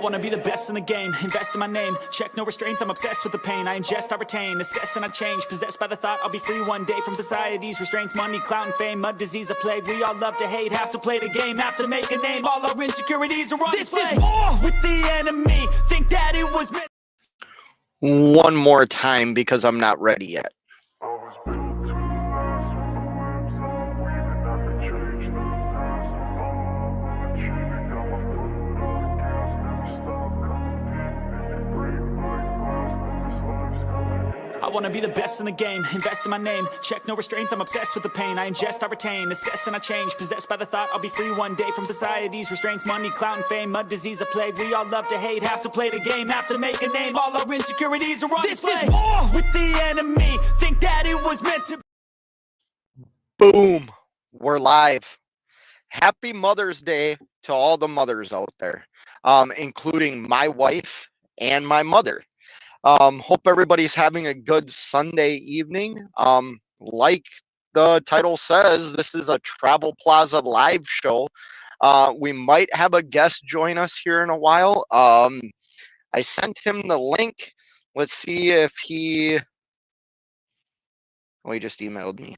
wanna be the best in the game, invest in my name, check no restraints, I'm obsessed with the pain. I ingest, I retain, assess and I change, possessed by the thought I'll be free one day from society's restraints. Money, clout and fame, mud, disease, a plague. We all love to hate, have to play the game, have to make a name. All our insecurities are on display. This is war with the enemy, think that it was meant. One more time because I'm not ready yet. I wanna be the best in the game, invest in my name, check no restraints, I'm obsessed with the pain. I ingest, I retain, assess and I change, possessed by the thought I'll be free one day from society's restraints. Money, clout and fame, mud, disease, a plague. We all love to hate, have to play the game, have to make a name. All our insecurities are on display. This is war with the enemy, think that it was meant to. Boom, we're live. Happy Mother's Day to all the mothers out there, including my wife and my mother. Hope everybody's having a good Sunday evening. Like the title says, this is a Travel Plaza live show. We might have a guest join us here in a while. I sent him the link. Let's see if he... Oh, he just emailed me.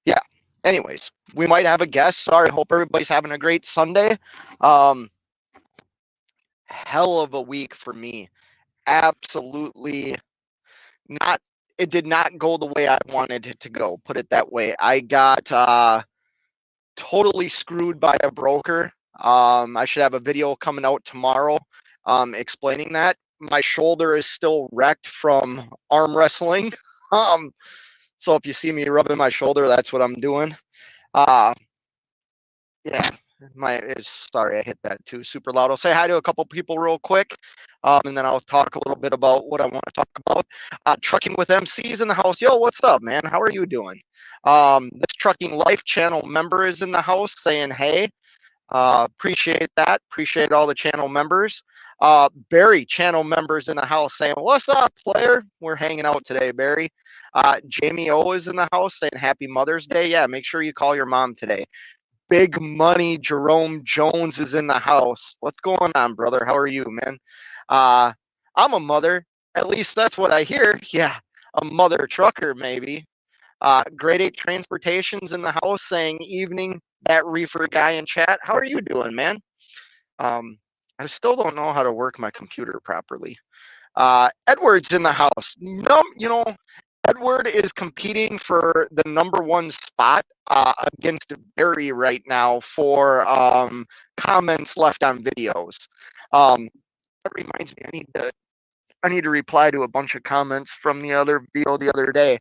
Yeah. Anyways, we might have a guest. Sorry, hope everybody's having a great Sunday. Hell of a week for me. Absolutely not. It did not go the way I wanted it to go. Put it that way. I got totally screwed by a broker. I should have a video coming out tomorrow explaining that. My shoulder is still wrecked from arm wrestling. So if you see me rubbing my shoulder, that's what I'm doing. Yeah. Sorry, I hit that too super loud. I'll say hi to a couple people real quick, and then I'll talk a little bit about what I want to talk about. Trucking with MC's in the house. Yo, what's up, man? How are you doing? This Trucking Life channel member is in the house saying hey. Appreciate that. Appreciate all the channel members. Barry, channel members in the house saying, what's up, player? We're hanging out today, Barry. Jamie O is in the house saying happy Mother's Day. Yeah, make sure you call your mom today. Big Money Jerome Jones is in the house. What's going on, brother? How are you, man? I'm a mother. At least that's what I hear. Yeah, a mother trucker, maybe. Grade 8 Transportation's in the house saying evening, that reefer guy in chat. How are you doing, man? I still don't know how to work my computer properly. Edward's in the house. No, Edward is competing for the #1 spot against Barry right now for comments left on videos. That reminds me, I need to reply to a bunch of comments from the other video the other day.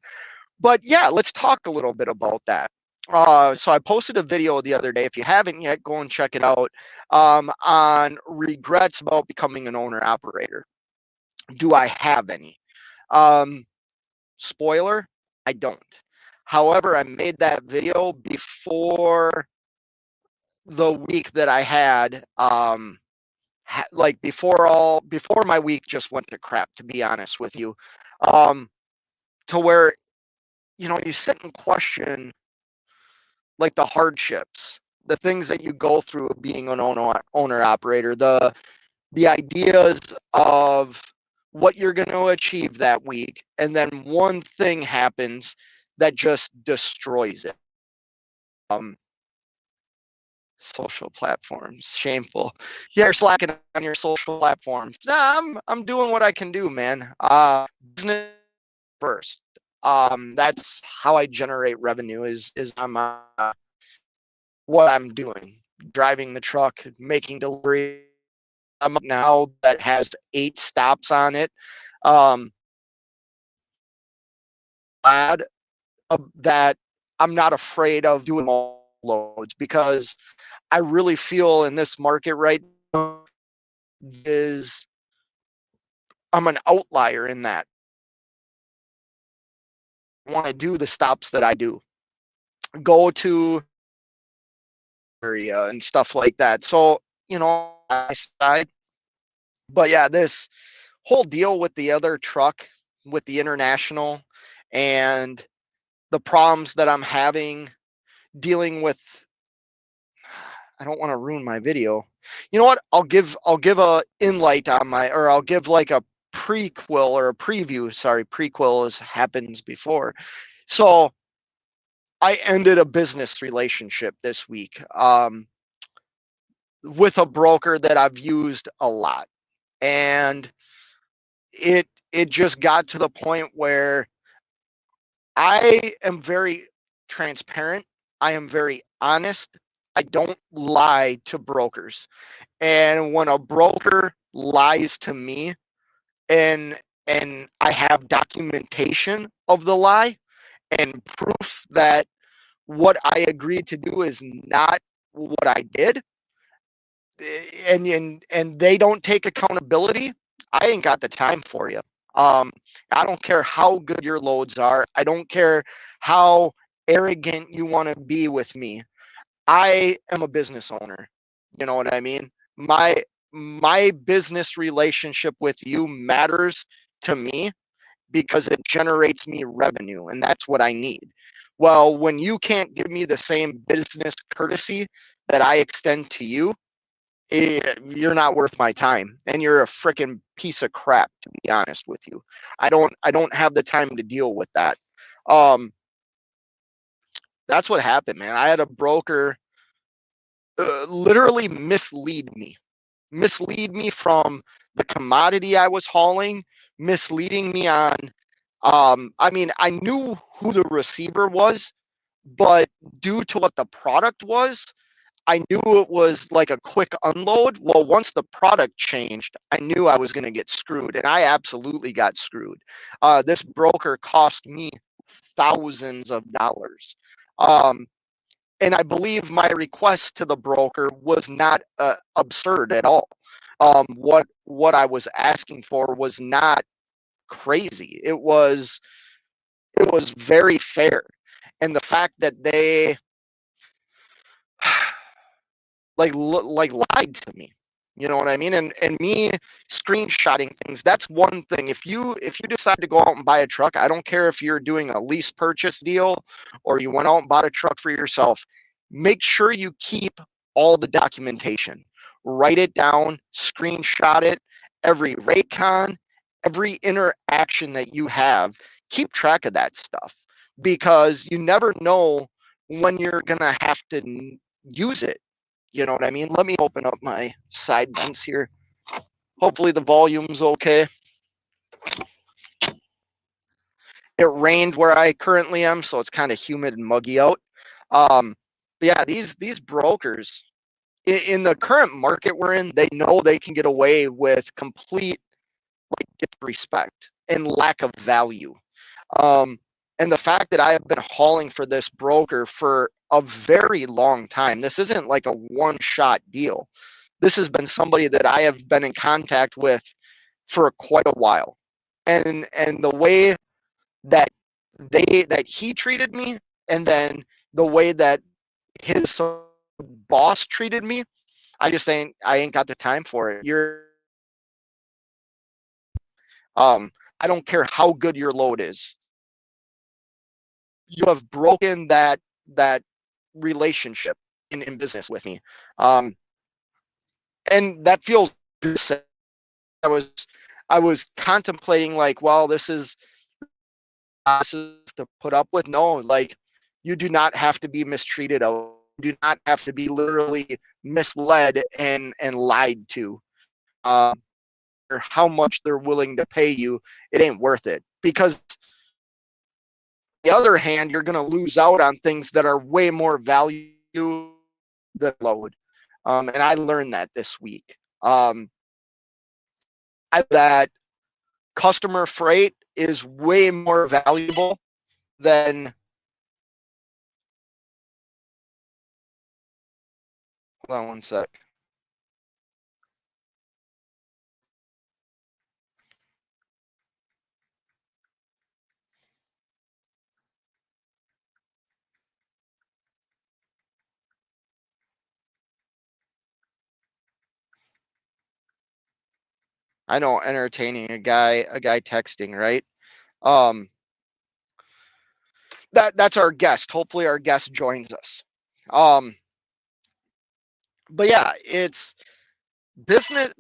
But yeah, let's talk a little bit about that. So I posted a video the other day. If you haven't yet, go and check it out on regrets about becoming an owner operator. Do I have any? Spoiler, I don't. However, I made that video before the week that I had, like before my week just went to crap, to be honest with you, to where, you sit and question like the hardships, the things that you go through being an owner operator, the ideas of what you're going to achieve that week, and then one thing happens that just destroys it. Social platforms, shameful. Yeah, you're slacking on your social platforms. Nah, I'm doing what I can do, man. Business first. That's how I generate revenue is on what I'm doing, driving the truck, making delivery. I'm up now that has 8 stops on it. Glad that I'm not afraid of doing all loads, because I really feel in this market right now I'm an outlier in that. I want to do the stops that I do, go to area and stuff like that. So, I side. But yeah, this whole deal with the other truck, with the international, and the problems that I'm having dealing with, I don't want to ruin my video. You know what? I'll give a inlight on my, or I'll give like a prequel or a preview. Sorry, prequel is happens before. So I ended a business relationship this week with a broker that I've used a lot, and it just got to the point where I am very transparent. I am very honest. I don't lie to brokers. And when a broker lies to me and I have documentation of the lie and proof that what I agreed to do is not what I did, and they don't take accountability, I ain't got the time for you. Um, I don't care how good your loads are. I don't care how arrogant you want to be with me. I am a business owner. You know what I mean? My business relationship with you matters to me because it generates me revenue, and that's what I need. Well, when you can't give me the same business courtesy that I extend to you, you're not worth my time, and you're a freaking piece of crap, to be honest with you. I don't have the time to deal with that. um that's what happened, man. I had a broker literally mislead me from the commodity I was hauling, misleading me on I mean, I knew who the receiver was, but due to what the product was, I knew it was like a quick unload. Well, once the product changed, I knew I was going to get screwed, and I absolutely got screwed. This broker cost me thousands of dollars. Um, and I believe my request to the broker was not absurd at all. What I was asking for was not crazy. It was very fair, and the fact that they like lied to me, you know what I mean? And me screenshotting things, that's one thing. If you decide to go out and buy a truck, I don't care if you're doing a lease purchase deal or you went out and bought a truck for yourself, make sure you keep all the documentation, write it down, screenshot it, every raycon, every interaction that you have, keep track of that stuff, because you never know when you're gonna have to use it. You know what I mean? Let me open up my side vents here. Hopefully the volume's okay. It rained where I currently am, so it's kind of humid and muggy out. But yeah, these brokers in the current market we're in, they know they can get away with complete like disrespect and lack of value. Um, and the fact that I have been hauling for this broker for a very long time, this isn't like a one-shot deal. This has been somebody that I have been in contact with for quite a while. And the way that he treated me, and then the way that his boss treated me, I ain't got the time for it. I don't care how good your load is. You have broken that relationship in business with me. And that feels good. I was I was contemplating like, well, this is to put up with. No, like, you do not have to be mistreated. You do not have to be literally misled and lied to. Or how much they're willing to pay you, it ain't worth it. Because on the other hand, you're gonna lose out on things that are way more value than load. And I learned that this week. That customer freight is way more valuable than. Hold on one sec. I know, entertaining a guy texting, right? Um, that's our guest. Hopefully, our guest joins us. Um, but yeah, business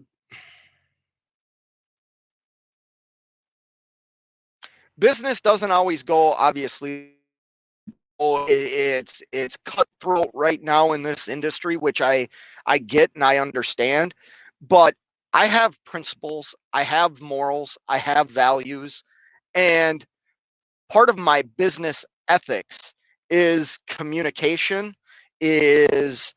business doesn't always go, obviously. It's cutthroat right now in this industry, which I get and I understand, but I have principles, I have morals, I have values, and part of my business ethics is communication, is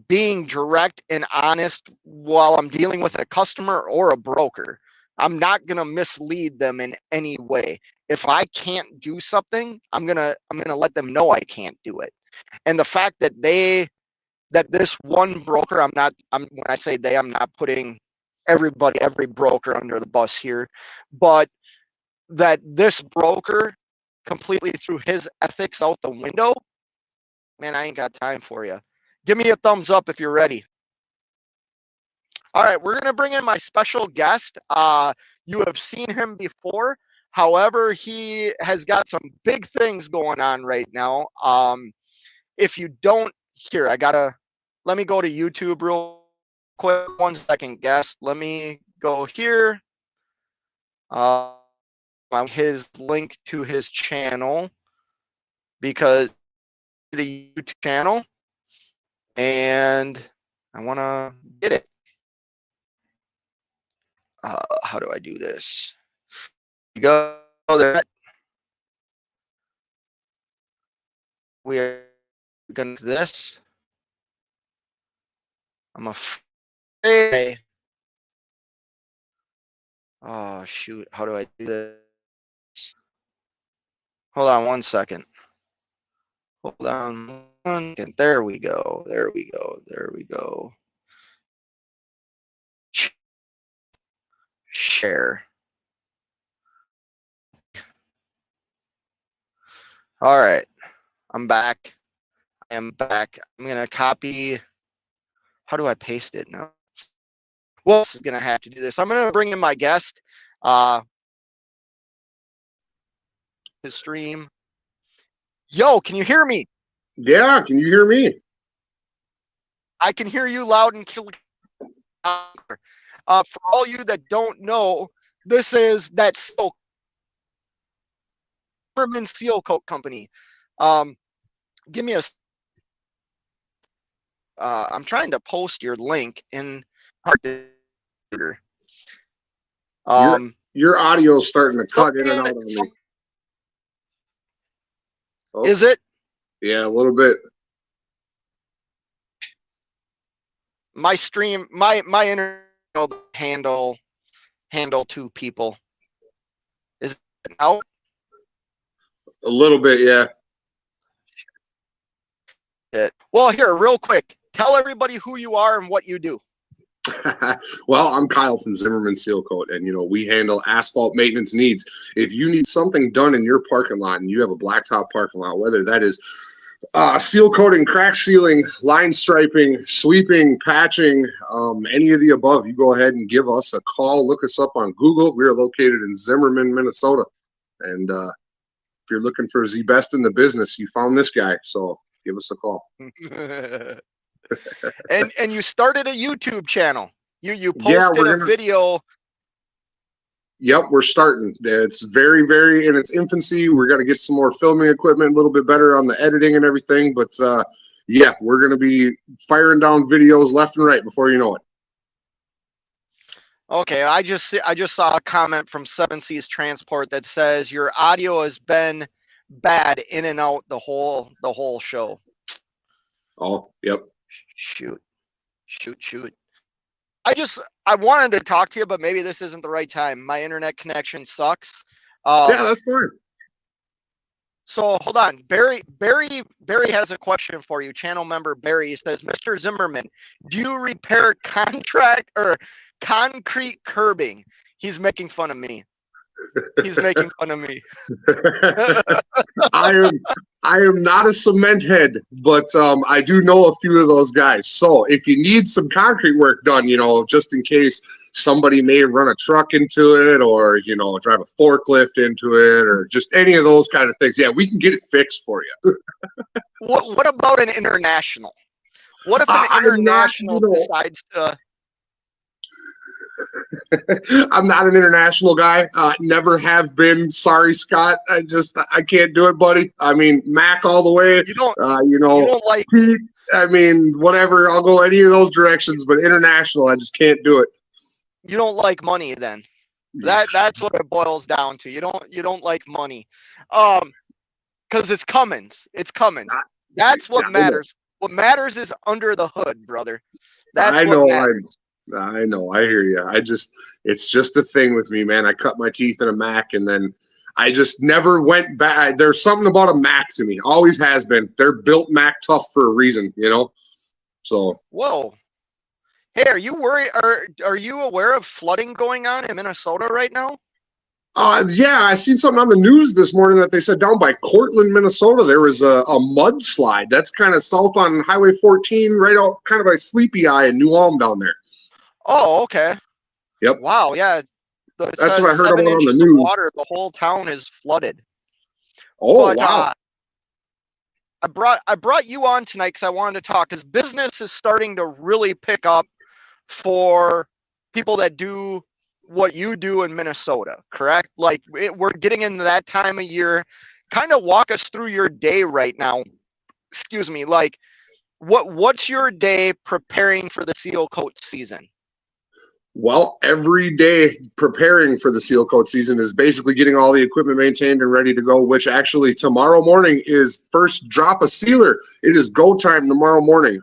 being direct and honest while I'm dealing with a customer or a broker. I'm not going to mislead them in any way. If I can't do something, I'm going to let them know I can't do it. And the fact that this one broker, when I say they, I'm not putting every broker under the bus here, but that this broker completely threw his ethics out the window, man, I ain't got time for you. Give me a thumbs up if you're ready. All right, we're going to bring in my special guest. You have seen him before. However, he has got some big things going on right now. If you don't hear, let me go to YouTube real quick. 1 second, guest. Let me go here. His link to his channel, because the YouTube channel, and I want to get it. How do I do this? You go there. We are going to this. I'm afraid. Oh, shoot. How do I do this? Hold on 1 second. Hold on 1 second. There we go. There we go. There we go. Share. All right. I'm back. I am back. I'm going to copy. How do I paste it now? Well, this is going to have to do this. I'm going to bring in my guest. His stream. Yo, can you hear me? Yeah, can you hear me? I can hear you loud and clear. For all you that don't know, this is that Sealcoat company. Give me a. I'm trying to post your link in our computer. Your audio's starting to cut in and out on me. Oh. Is it? Yeah, a little bit. My stream, my internet handle 2 people. Is it out? A little bit, yeah. Well, here, real quick, tell everybody who you are and what you do. Well, I'm Kyle from Zimmerman Sealcoat, and we handle asphalt maintenance needs. If you need something done in your parking lot and you have a blacktop parking lot, whether that is seal coating, crack sealing, line striping, sweeping, patching, any of the above, you go ahead and give us a call. Look us up on Google. We are located in Zimmerman, Minnesota, and if you're looking for the best in the business, you found this guy, so give us a call. and you started a YouTube channel. You posted a video. Yep, we're starting. It's very, very in its infancy. We're going to get some more filming equipment, a little bit better on the editing and everything. But yeah, we're going to be firing down videos left and right before you know it. Okay, I just saw a comment from 7 Seas Transport that says your audio has been bad in and out the whole show. Oh, yep. Shoot. I wanted to talk to you, but maybe this isn't the right time. My internet connection sucks. Yeah, that's fine. So hold on. Barry has a question for you. Channel member Barry says, Mr. Zimmerman, do you repair contract or concrete curbing? He's making fun of me. I am not a cement head, but I do know a few of those guys. So if you need some concrete work done, just in case somebody may run a truck into it or, drive a forklift into it or just any of those kind of things, yeah, we can get it fixed for you. What about an international? What if an international decides to I'm not an international guy. Never have been. Sorry, Scott. I can't do it, buddy. I mean, Mac all the way. You don't You don't like Pete. I mean, whatever. I'll go any of those directions, but international, I just can't do it. you don't like money then. That's what it boils down to. You don't like money. Because it's Cummins. It's Cummins. That's what matters. What matters is under the hood, brother. That's what matters. I know. I hear you. It's just a thing with me, man. I cut my teeth in a Mac, and then I just never went back. There's something about a Mac to me. Always has been. They're built Mac tough for a reason, you know? So. Whoa. Hey, are you worried? Are you aware of flooding going on in Minnesota right now? Yeah, I seen something on the news this morning that they said down by Cortland, Minnesota, there was a mudslide. That's kind of south on Highway 14, right out kind of by Sleepy Eye in New Ulm down there. Oh, okay. Yep. Wow. Yeah. That's what I heard about on the news. Water, the whole town is flooded. Oh, wow. I brought you on tonight because I wanted to talk, because business is starting to really pick up for people that do what you do in Minnesota, correct? Like we're getting into that time of year. Kind of walk us through your day right now. Excuse me. Like what's your day preparing for the seal coat season? Well, every day preparing for the seal coat season is basically getting all the equipment maintained and ready to go, which actually tomorrow morning is first drop of sealer. It is go time tomorrow morning.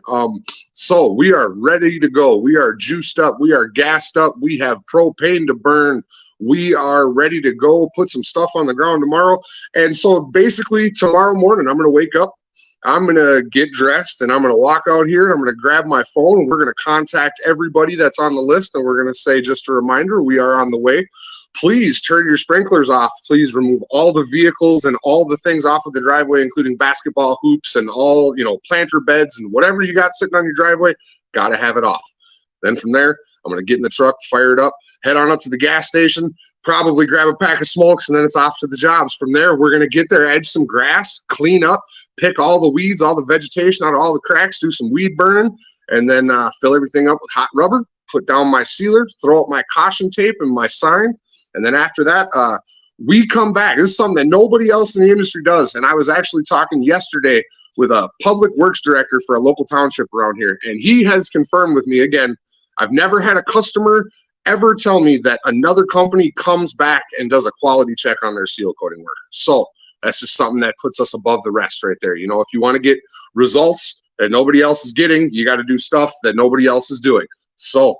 So we are ready to go. We are juiced up. We are gassed up. We have propane to burn. We are ready to go put some stuff on the ground tomorrow. And so basically tomorrow morning, I'm going to wake up. I'm going to get dressed and I'm going to walk out here. I'm going to grab my phone and we're going to contact everybody that's on the list. And we're going to say, just a reminder, we are on the way. Please turn your sprinklers off. Please remove all the vehicles and all the things off of the driveway, including basketball hoops and all, planter beds and whatever you got sitting on your driveway. Got to have it off. Then from there, I'm going to get in the truck, fire it up, head on up to the gas station, probably grab a pack of smokes, and then it's off to the jobs. From there, we're going to get there, edge some grass, clean up, pick all the weeds, all the vegetation out of all the cracks, do some weed burning, and then fill everything up with hot rubber, put down my sealer, throw up my caution tape and my sign. And then after that, we come back. This is something that nobody else in the industry does. And I was actually talking yesterday with a public works director for a local township around here. And he has confirmed with me, again, I've never had a customer ever tell me that another company comes back and does a quality check on their seal coating work. So that's just something that puts us above the rest right there. If you want to get results that nobody else is getting, you got to do stuff that nobody else is doing. So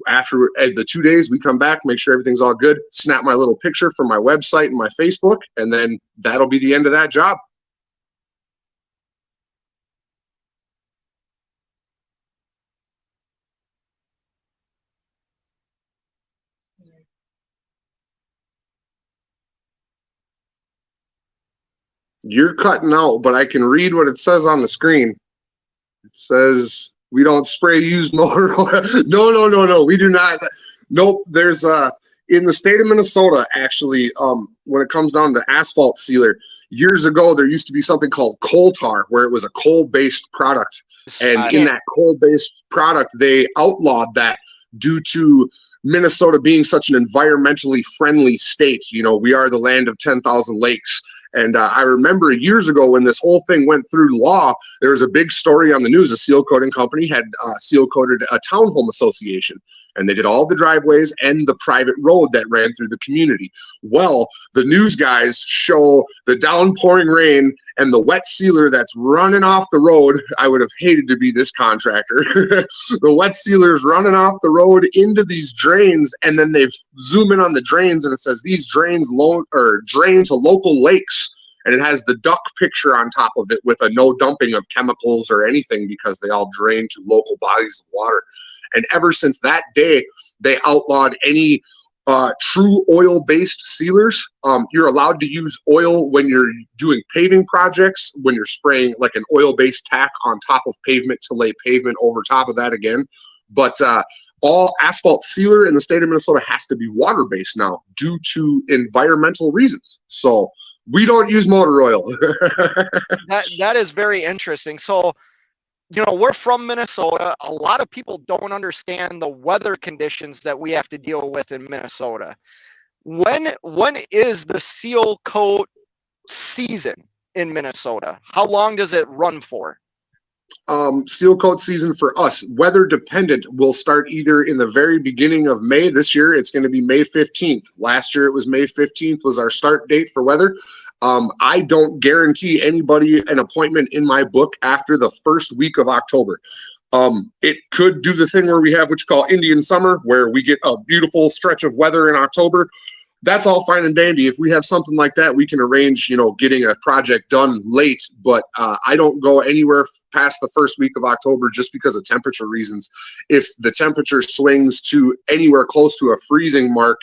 after the 2 days, we come back, make sure everything's all good, snap my little picture from my website and my Facebook, and then that'll be the end of that job. You're cutting out, but I can read what it says on the screen. It says we don't spray used motor oil. No. We do not. Nope. There's in the state of Minnesota, actually, when it comes down to asphalt sealer, years ago there used to be something called coal tar, where it was a coal-based product. And in that coal-based product, they outlawed that due to Minnesota being such an environmentally friendly state. We are the land of 10,000 lakes. And I remember years ago when this whole thing went through law, there was a big story on the news. A seal coating company had seal coated a townhome association, and they did all the driveways and the private road that ran through the community. Well, the news guys show the downpouring rain and the wet sealer that's running off the road. I would have hated to be this contractor. The wet sealer is running off the road into these drains, and then they zoom in on the drains, and it says these drains drain to local lakes. And it has the duck picture on top of it with a no dumping of chemicals or anything, because they all drain to local bodies of water. And ever since that day, they outlawed any true oil-based sealers. You're allowed to use oil when you're doing paving projects, when you're spraying like an oil-based tack on top of pavement to lay pavement over top of that again. But all asphalt sealer in the state of Minnesota has to be water-based now due to environmental reasons. So we don't use motor oil. That is very interesting. So you know, we're from Minnesota. A lot of people don't understand the weather conditions that we have to deal with in Minnesota. When is the seal coat season in Minnesota? How long does it run for? Seal coat season for us, weather dependent, will start either in the very beginning of May. This year it's going to be May 15th. Last year it was May 15th was our start date for weather. I don't guarantee anybody an appointment in my book after the first week of October. It could do the thing where we have what you call Indian summer, where we get a beautiful stretch of weather in October. That's all fine and dandy. If we have something like that, we can arrange, you know, getting a project done late. But I don't go anywhere past the first week of October just because of temperature reasons. If the temperature swings to anywhere close to a freezing mark,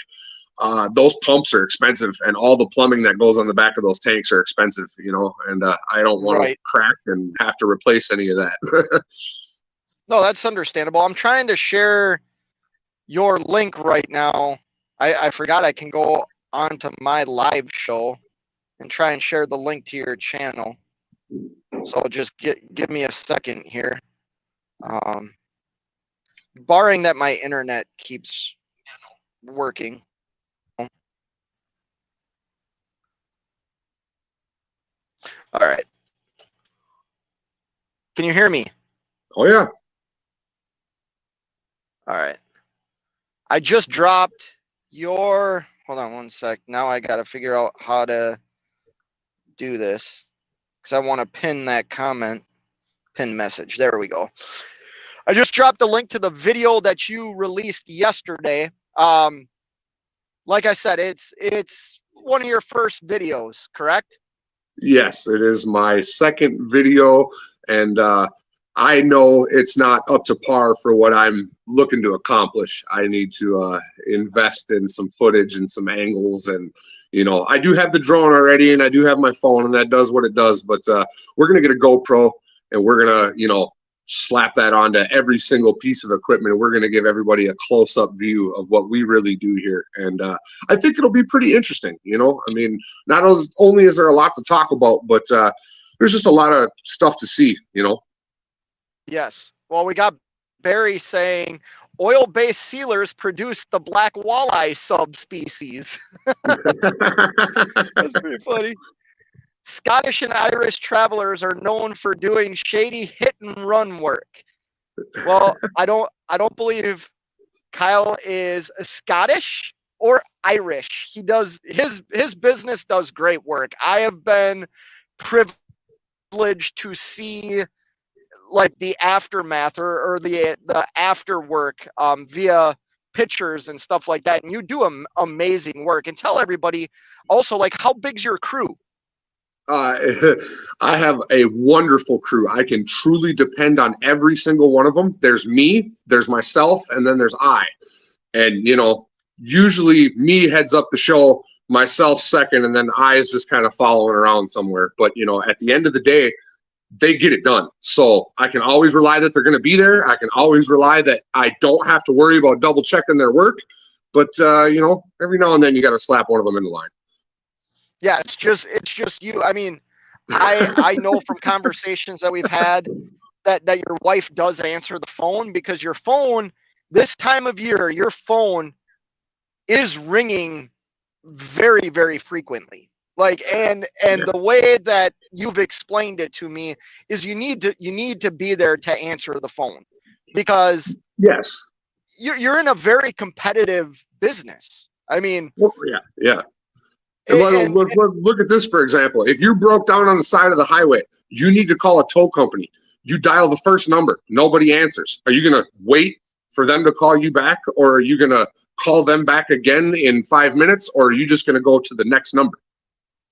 those pumps are expensive, and all the plumbing that goes on the back of those tanks are expensive, you know, and I don't want to crack and have to replace any of that. No, that's understandable. I'm trying to share your link right now. I forgot I can go onto my live show and try and share the link to your channel. So just give me a second here. Barring that my internet keeps working. All right. Can you hear me? Oh, yeah. All right. I just dropped your, hold on one sec. Now I got to figure out how to do this because I want to pin that comment, pin message. There we go. I just dropped a link to the video that you released yesterday. Like I said, it's one of your first videos, correct? Yes, it is my second video, and I know it's not up to par for what I'm looking to accomplish. I need to invest in some footage and some angles, and you know, I do have the drone already, and I do have my phone, and that does what it does. But we're gonna get a GoPro, and we're gonna, you know, slap that onto every single piece of equipment, and we're gonna give everybody a close-up view of what we really do here. And I think it'll be pretty interesting. You know, I mean, not only is there a lot to talk about, but there's just a lot of stuff to see. You know. Yes. Well, we got Barry saying oil-based sealers produce the black walleye subspecies. That's pretty funny. Scottish and Irish travelers are known for doing shady hit and run work. Well, I don't believe Kyle is Scottish or Irish. He does his business does great work. I have been privileged to see like the aftermath or the after work via pictures and stuff like that, and you do amazing work. And tell everybody also, like, how big's your crew? I have a wonderful crew. I can truly depend on every single one of them. There's me, there's myself, and then there's I. And you know, usually me heads up the show, myself second, and then I is just kind of following around somewhere. But you know, at the end of the day, they get it done. So I can always rely that they're going to be there. I can always rely that I don't have to worry about double checking their work. But you know, every now and then you got to slap one of them in the line. Yeah, it's just you. I mean, I know from conversations that we've had that your wife does answer the phone, because your phone this time of year, your phone is ringing very, very frequently. Like, and the way that you've explained it to me is you need to be there to answer the phone, because yes, you're in a very competitive business. I mean, well, yeah. And look at this, for example. If you broke down on the side of the highway, you need to call a tow company. You dial the first number. Nobody answers. Are you going to wait for them to call you back, or are you going to call them back again in 5 minutes, or are you just going to go to the next number?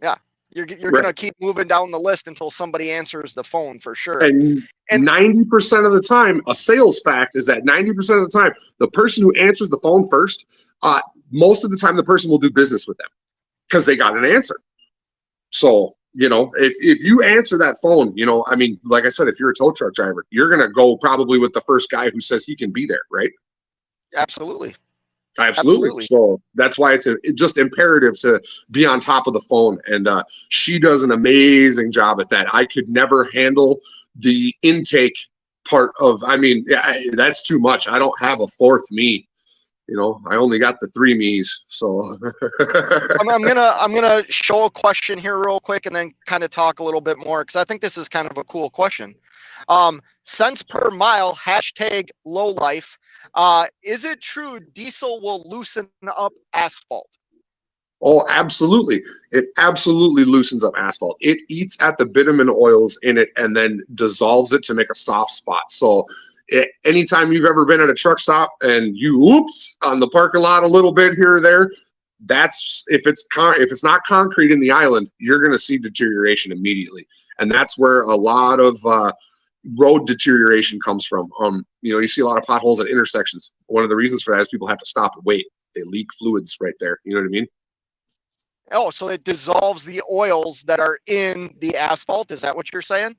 Yeah, you're going to keep moving down the list until somebody answers the phone, for sure. And 90% of the time, a sales fact is that 90% of the time, the person who answers the phone first, most of the time the person will do business with them because they got an answer. So, you know, if you answer that phone, you know, I mean, like I said, if you're a tow truck driver, you're going to go probably with the first guy who says he can be there, right? Absolutely. So that's why it's just imperative to be on top of the phone. And she does an amazing job at that. I could never handle the intake part of, I mean, yeah, that's too much. I don't have a fourth me. You know, I only got the three me's. So I'm gonna show a question here real quick and then kind of talk a little bit more because I think this is kind of a cool question. Cents per mile, hashtag low life. Is it true diesel will loosen up asphalt? oh, absolutely. It absolutely loosens up asphalt. It eats at the bitumen oils in it and then dissolves it to make a soft spot. So anytime you've ever been at a truck stop and you oops on the parking lot a little bit here or there, that's if it's not concrete in the island, you're going to see deterioration immediately. And that's where a lot of road deterioration comes from. You know, you see a lot of potholes at intersections. One of the reasons for that is people have to stop and wait. They leak fluids right there. You know what I mean? Oh, so it dissolves the oils that are in the asphalt. Is that what you're saying?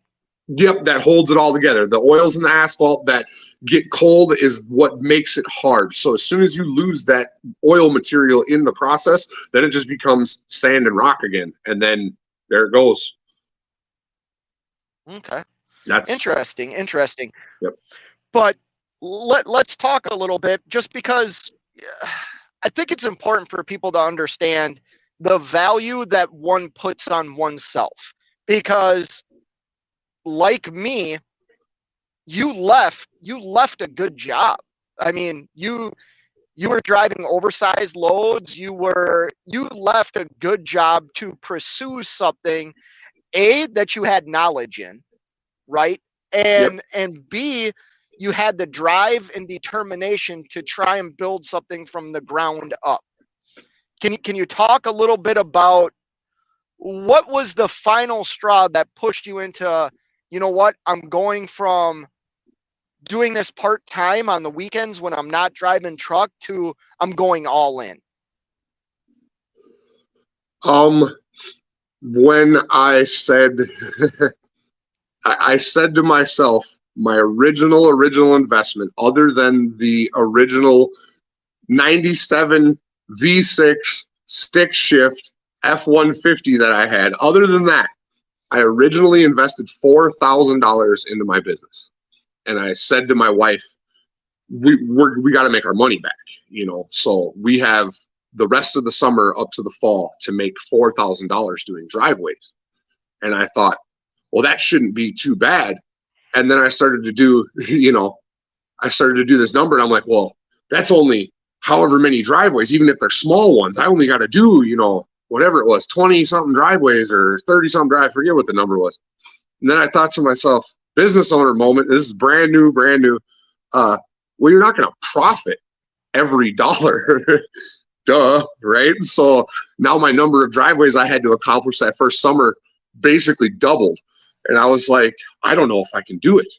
Yep, that holds it all together. The oils in the asphalt that get cold is what makes it hard. So as soon as you lose that oil material in the process, then it just becomes sand and rock again. And then there it goes. Okay. That's Interesting. Yep. But let's talk a little bit just because I think it's important for people to understand the value that one puts on oneself. Because like me, you left a good job. I mean, you were driving oversized loads. You left a good job to pursue something, A, that you had knowledge in, right? Yep. And B, you had the drive and determination to try and build something from the ground up. Can you talk a little bit about what was the final straw that pushed you into, you know what, I'm going from doing this part-time on the weekends when I'm not driving truck to I'm going all in? When I said I said to myself, my original investment, other than the original 97 V6 stick shift F-150 that I had, other than that, I originally invested $4,000 into my business. And I said to my wife, we got to make our money back, you know, so we have the rest of the summer up to the fall to make $4,000 doing driveways. And I thought, well, that shouldn't be too bad. And then I started to do, you know, I started to do this number and I'm like, well, that's only however many driveways, even if they're small ones. I only got to do, you know, whatever it was, 20 something driveways or 30 something drive. I forget what the number was. And then I thought to myself, business owner moment, this is brand new. Well, you're not going to profit every dollar. Duh, right? So now my number of driveways I had to accomplish that first summer basically doubled. And I was like, I don't know if I can do it.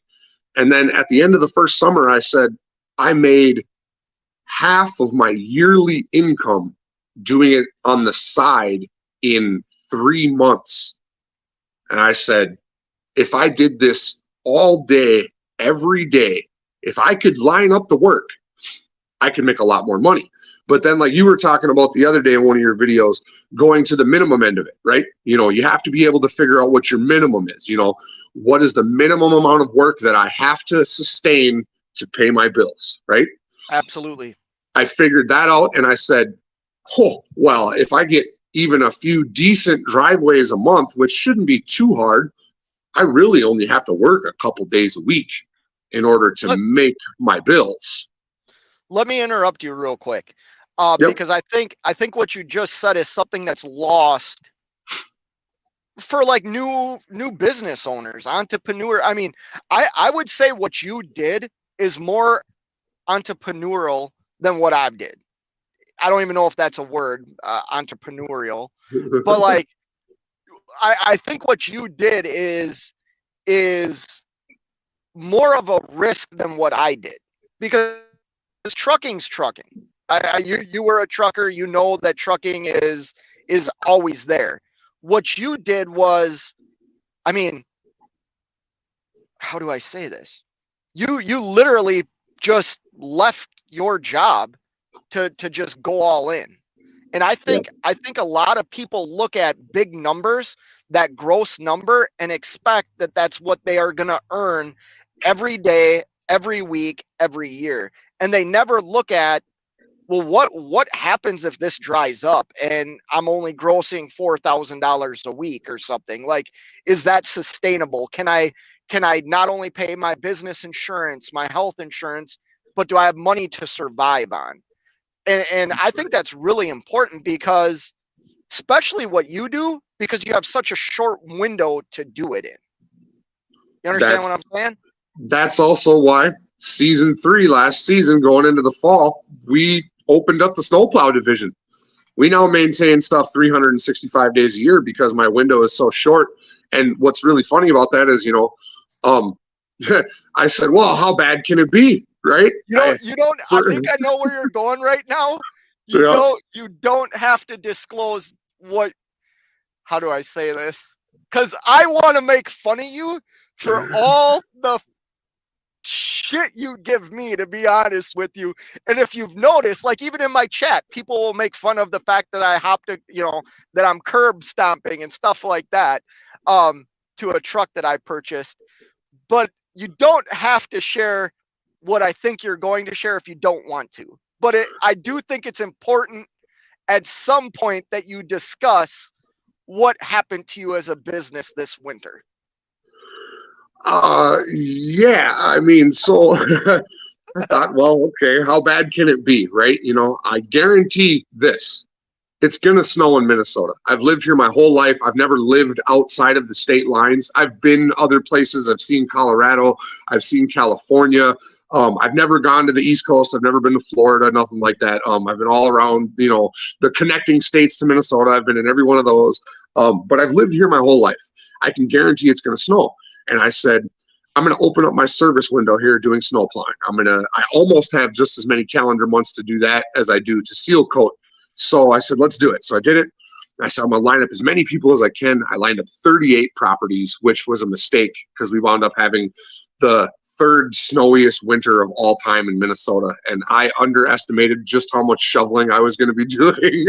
And then at the end of the first summer, I said, I made half of my yearly income doing it on the side in 3 months. And I said, if I did this all day, every day, if I could line up the work, I could make a lot more money. But then, like you were talking about the other day in one of your videos, going to the minimum end of it, right? You know, you have to be able to figure out what your minimum is. You know, what is the minimum amount of work that I have to sustain to pay my bills, right? Absolutely. I figured that out and I said, oh, well, if I get even a few decent driveways a month, which shouldn't be too hard, I really only have to work a couple days a week in order to make my bills. Let me interrupt you real quick. Yep. Because I think what you just said is something that's lost for like new business owners, entrepreneur. I mean, I would say what you did is more entrepreneurial than what I did. I don't even know if that's a word, entrepreneurial, but like, I think what you did is more of a risk than what I did, because trucking's trucking. You were a trucker, you know that trucking is always there. What you did was, I mean, how do I say this? You literally just left your job to just go all in. And I think a lot of people look at big numbers, that gross number, and expect that that's what they are going to earn every day, every week, every year. And they never look at, well, what happens if this dries up and I'm only grossing $4,000 a week or something? Like, is that sustainable? Can I not only pay my business insurance, my health insurance, but do I have money to survive on? And I think that's really important, because especially what you do, because you have such a short window to do it in. You understand what I'm saying? That's also why season 3 last season, going into the fall, we opened up the snowplow division. We now maintain stuff 365 days a year because my window is so short. And what's really funny about that is, I said, well, how bad can it be? Right? I think I know where you're going right now. You don't have to disclose how do I say this? Because I want to make fun of you for all the shit you give me, to be honest with you. And if you've noticed, like even in my chat, people will make fun of the fact that I that I'm curb stomping and stuff like that to a truck that I purchased. But you don't have to share what I think you're going to share if you don't want to. But I do think it's important at some point that you discuss what happened to you as a business this winter. Yeah, I mean, so I thought, well, okay, how bad can it be, right? I guarantee this. It's going to snow in Minnesota. I've lived here my whole life. I've never lived outside of the state lines. I've been other places. I've seen Colorado. I've seen California. I've never gone to the East Coast. I've never been to Florida, nothing like that. I've been all around, the connecting states to Minnesota. I've been in every one of those. But I've lived here my whole life. I can guarantee it's going to snow. And I said, I'm going to open up my service window here doing snow plowing. I almost have just as many calendar months to do that as I do to seal coat. So I said, let's do it. So I did it. I said, I'm going to line up as many people as I can. I lined up 38 properties, which was a mistake because we wound up having the third snowiest winter of all time in Minnesota. And I underestimated just how much shoveling I was going to be doing.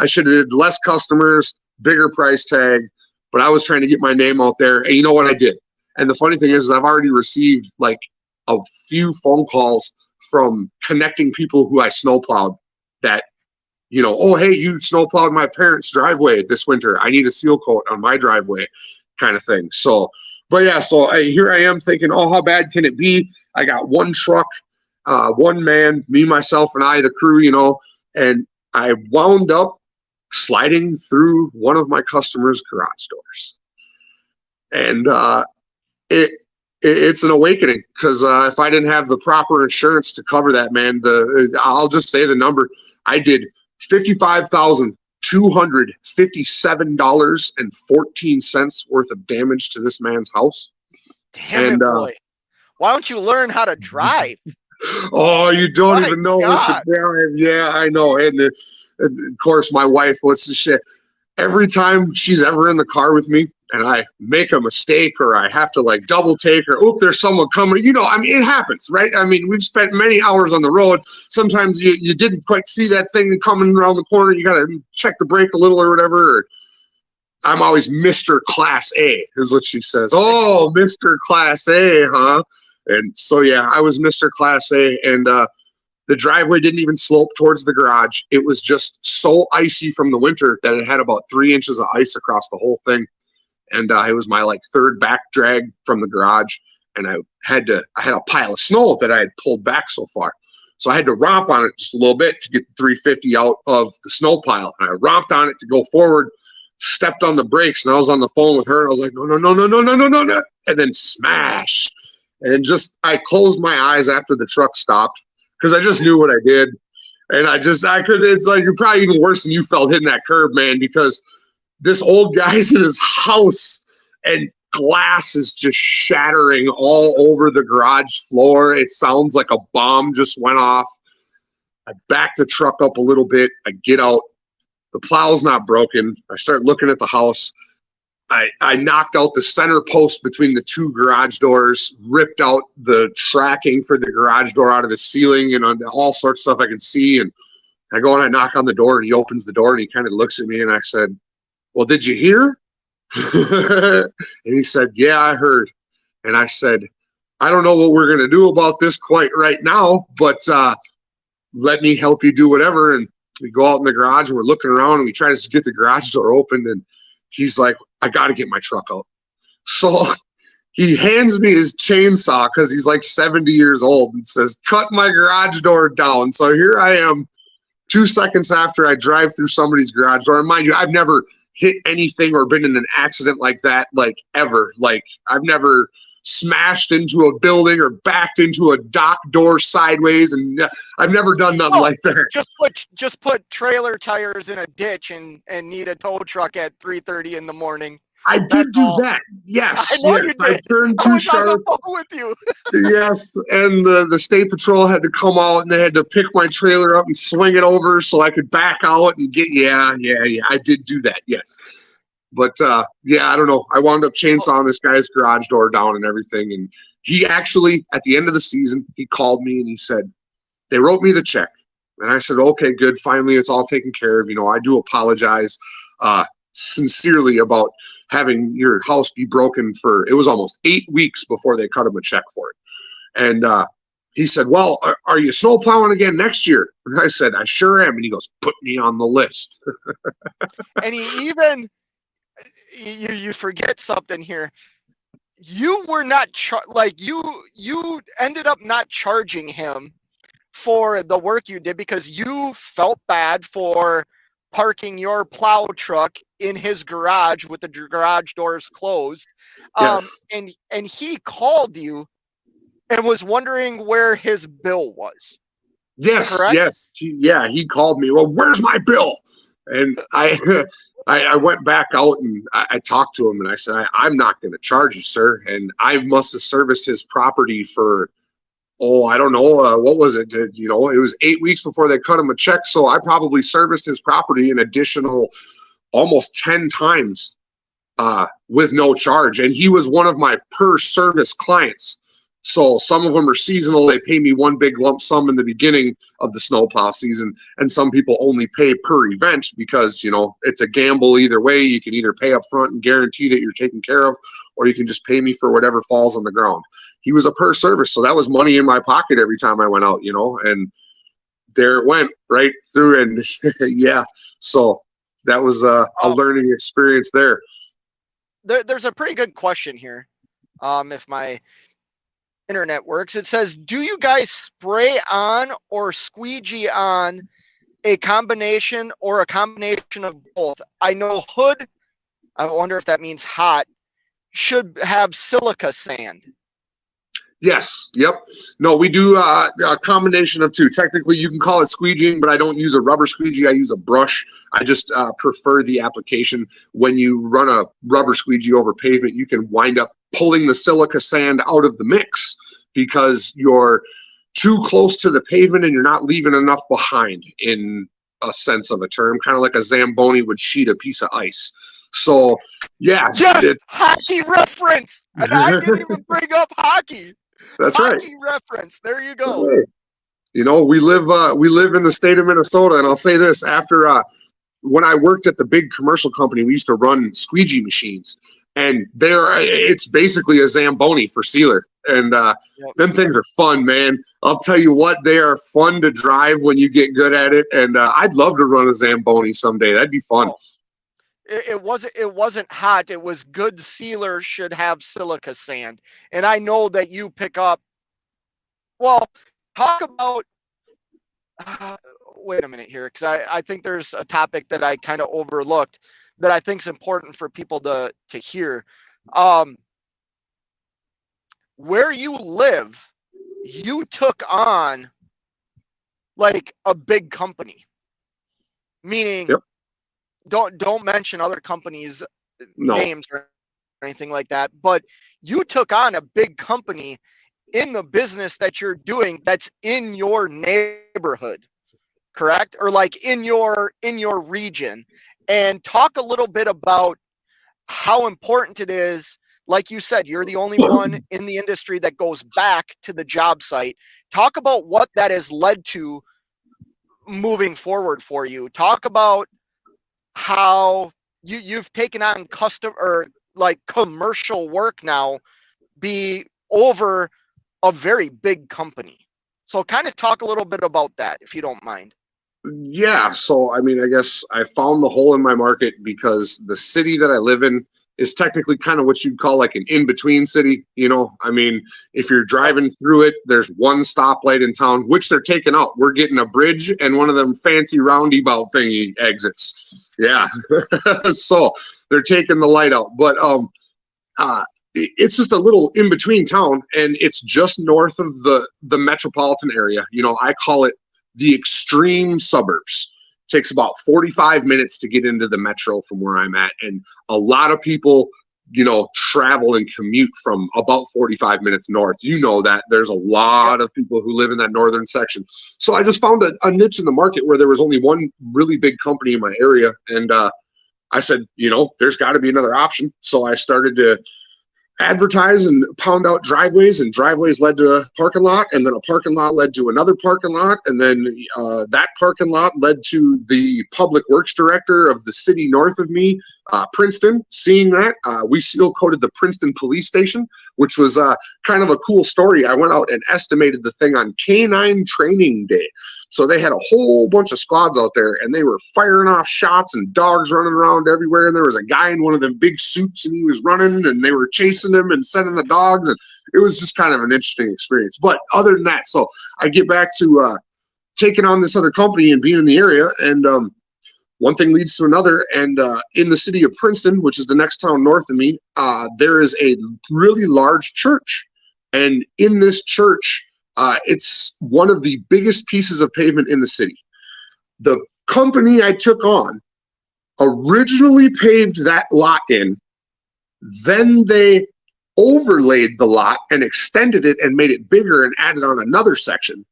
I should have did less customers, bigger price tag, but I was trying to get my name out there. And you know what I did? And the funny thing is I've already received like a few phone calls from connecting people who I snowplowed that, oh, hey, you snowplowed my parents' driveway this winter. I need a seal coat on my driveway kind of thing. So, but yeah, so here I am thinking, oh, how bad can it be? I got one truck, one man, me, myself, and I, the crew, and I wound up sliding through one of my customers' garage doors. And it's an awakening because if I didn't have the proper insurance to cover that, man, I'll just say the number. I did $55,257.14 worth of damage to this man's house. Damn it, boy. Why don't you learn how to drive? Oh, you don't even know what to drive. Yeah, I know. And of course, my wife, what's the shit? Every time she's ever in the car with me and I make a mistake or I have to like double take or, there's someone coming, it happens, right? I mean, we've spent many hours on the road. Sometimes you didn't quite see that thing coming around the corner. You got to check the brake a little or whatever. I'm always Mr. Class A is what she says. Oh, Mr. Class A, huh? And so, yeah, I was Mr. Class A, and the driveway didn't even slope towards the garage. It was just so icy from the winter that it had about 3 inches of ice across the whole thing. And it was my like third back drag from the garage. And I had a pile of snow that I had pulled back so far. So I had to romp on it just a little bit to get the 350 out of the snow pile. And I romped on it to go forward, stepped on the brakes, and I was on the phone with her. And I was like, no. And then smash. And I closed my eyes after the truck stopped because I just knew what I did. And it's like, you're probably even worse than you felt hitting that curb, man, because this old guy's in his house and glass is just shattering all over the garage floor. It sounds like a bomb just went off. I back the truck up a little bit. I get out. The plow's not broken. I start looking at the house. I knocked out the center post between the two garage doors, ripped out the tracking for the garage door out of the ceiling and on all sorts of stuff I can see. And I go and I knock on the door and he opens the door and he kind of looks at me and I said, well, did you hear? And he said, yeah, I heard. And I said, I don't know what we're going to do about this quite right now, but let me help you do whatever. And we go out in the garage and we're looking around and we try to get the garage door open. And he's like, I got to get my truck out. So he hands me his chainsaw because he's like 70 years old and says, cut my garage door down. So here I am 2 seconds after I drive through somebody's garage door. And mind you, I've never hit anything or been in an accident like that, like ever. Like I've never smashed into a building or backed into a dock door sideways, and I've never done nothing like that. Just put trailer tires in a ditch and need a tow truck at 3:30 in the morning. I did do that. Yes. I know you did. I turned too sharp. With you. Yes, and the state patrol had to come out and they had to pick my trailer up and swing it over so I could back out and get. Yeah. I did do that. Yes. But I don't know. I wound up chainsawing this guy's garage door down and everything. And he actually, at the end of the season, he called me and he said, they wrote me the check. And I said, okay, good. Finally, it's all taken care of. I do apologize sincerely about having your house be broken it was almost 8 weeks before they cut him a check for it. And he said, well, are you snow plowing again next year? And I said, I sure am. And he goes, put me on the list. And he even... You forget something here. You were not you ended up not charging him for the work you did because you felt bad for parking your plow truck in his garage with the garage doors closed. Yes. And he called you and was wondering where his bill was. Yes. Correct? Yes. He called me. Well, where's my bill? And I went back out and I talked to him and I said, I'm not going to charge you, sir. And I must have serviced his property for, I don't know, what was it? It was 8 weeks before they cut him a check. So I probably serviced his property an additional almost 10 times with no charge. And he was one of my per service clients. So some of them are seasonal. They pay me one big lump sum in the beginning of the snowplow season. And some people only pay per event because, it's a gamble either way. You can either pay up front and guarantee that you're taken care of, or you can just pay me for whatever falls on the ground. He was a per service. So that was money in my pocket every time I went out, and there it went right through. And yeah, so that was a learning experience there. There's a pretty good question here. If my internet works, it says, do you guys spray on or squeegee on a combination or a combination of both? I know hood, I wonder if that means hot, should have silica sand. Yes. Yep. No, we do a combination of two. Technically, you can call it squeegeeing, but I don't use a rubber squeegee. I use a brush. I just prefer the application. When you run a rubber squeegee over pavement, you can wind up pulling the silica sand out of the mix because you're too close to the pavement and you're not leaving enough behind, in a sense of a term, kind of like a Zamboni would sheet a piece of ice. So, yeah. Yes, hockey reference. And I didn't even bring up hockey. That's hockey right. Hockey reference. There you go. Right. We live in the state of Minnesota, and I'll say this: after when I worked at the big commercial company, we used to run squeegee machines, and it's basically a Zamboni for sealer, and them things are fun, man. I'll tell you what, they are fun to drive when you get good at it, and I'd love to run a Zamboni someday. That'd be fun. It wasn't hot. It was good sealer should have silica sand. And I know that you pick up, well, talk about, wait a minute here, because I think there's a topic that I kind of overlooked that I think is important for people to hear. Where you live, you took on like a big company, meaning, yep. Don't mention other companies' names or anything like that, but you took on a big company in the business that you're doing that's in your neighborhood, correct? Or like in your region. And talk a little bit about how important it is. Like you said, you're the only one in the industry that goes back to the job site. Talk about what that has led to moving forward for you. Talk about how you've taken on custom or like commercial work now, be over a very big company. So kind of talk a little bit about that, if you don't mind. Yeah. So, I mean, I guess I found the hole in my market because the city that I live in is technically kind of what you'd call like an in-between city. You know, I mean, if you're driving through it, there's one stoplight in town, which they're taking out. We're getting a bridge and one of them fancy roundabout thingy exits. Yeah. So they're taking the light out. But it's just a little in-between town, and it's just north of the metropolitan area. You know, I call it the extreme suburbs. It takes about 45 minutes to get into the metro from where I'm at. And a lot of people, you know, travel and commute from about 45 minutes north. You know that there's a lot of people who live in that northern section. So I just found a niche in the market where there was only one really big company in my area. And I said, you know, there's got to be another option. So I started to advertise and pound out driveways, and driveways led to a parking lot, and then a parking lot led to another parking lot, and then that parking lot led to the public works director of the city north of me, Princeton. Seeing that, we seal coated the Princeton police station, which was kind of a cool story. I went out and estimated the thing on K9 training day. So they had a whole bunch of squads out there, and they were firing off shots and dogs running around everywhere. And there was a guy in one of them big suits, and he was running, and they were chasing him and sending the dogs. And it was just kind of an interesting experience. But other than that, so I get back to taking on this other company and being in the area. And one thing leads to another. And in the city of Princeton, which is the next town north of me, there is a really large church. And in this church, it's one of the biggest pieces of pavement in the city. The company I took on originally paved that lot in, then they overlaid the lot and extended it and made it bigger and added on another section.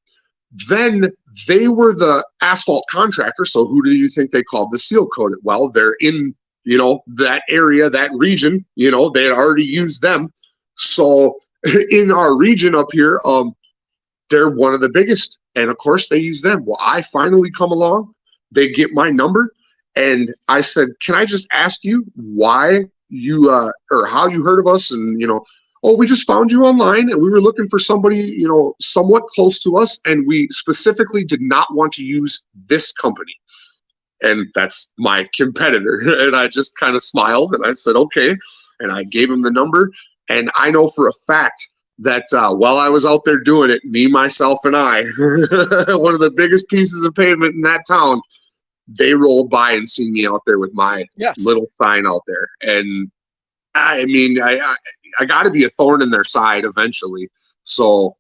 Then they were the asphalt contractor. So who do you think they called the seal coated? Well, they're in, you know, that area, that region, you know, they had already used them. So in our region up here, they're one of the biggest. And of course they use them. Well, I finally come along, they get my number, and I said, can I just ask you why you, or how you heard of us? And, you know, oh, we just found you online, and we were looking for somebody, you know, somewhat close to us. And we specifically did not want to use this company. And that's my competitor. And I just kind of smiled and I said, okay. And I gave him the number. And I know for a fact that while I was out there doing it, me, myself, and I, one of the biggest pieces of pavement in that town, they rolled by and seen me out there with my little sign out there. And I mean, I got to be a thorn in their side eventually. So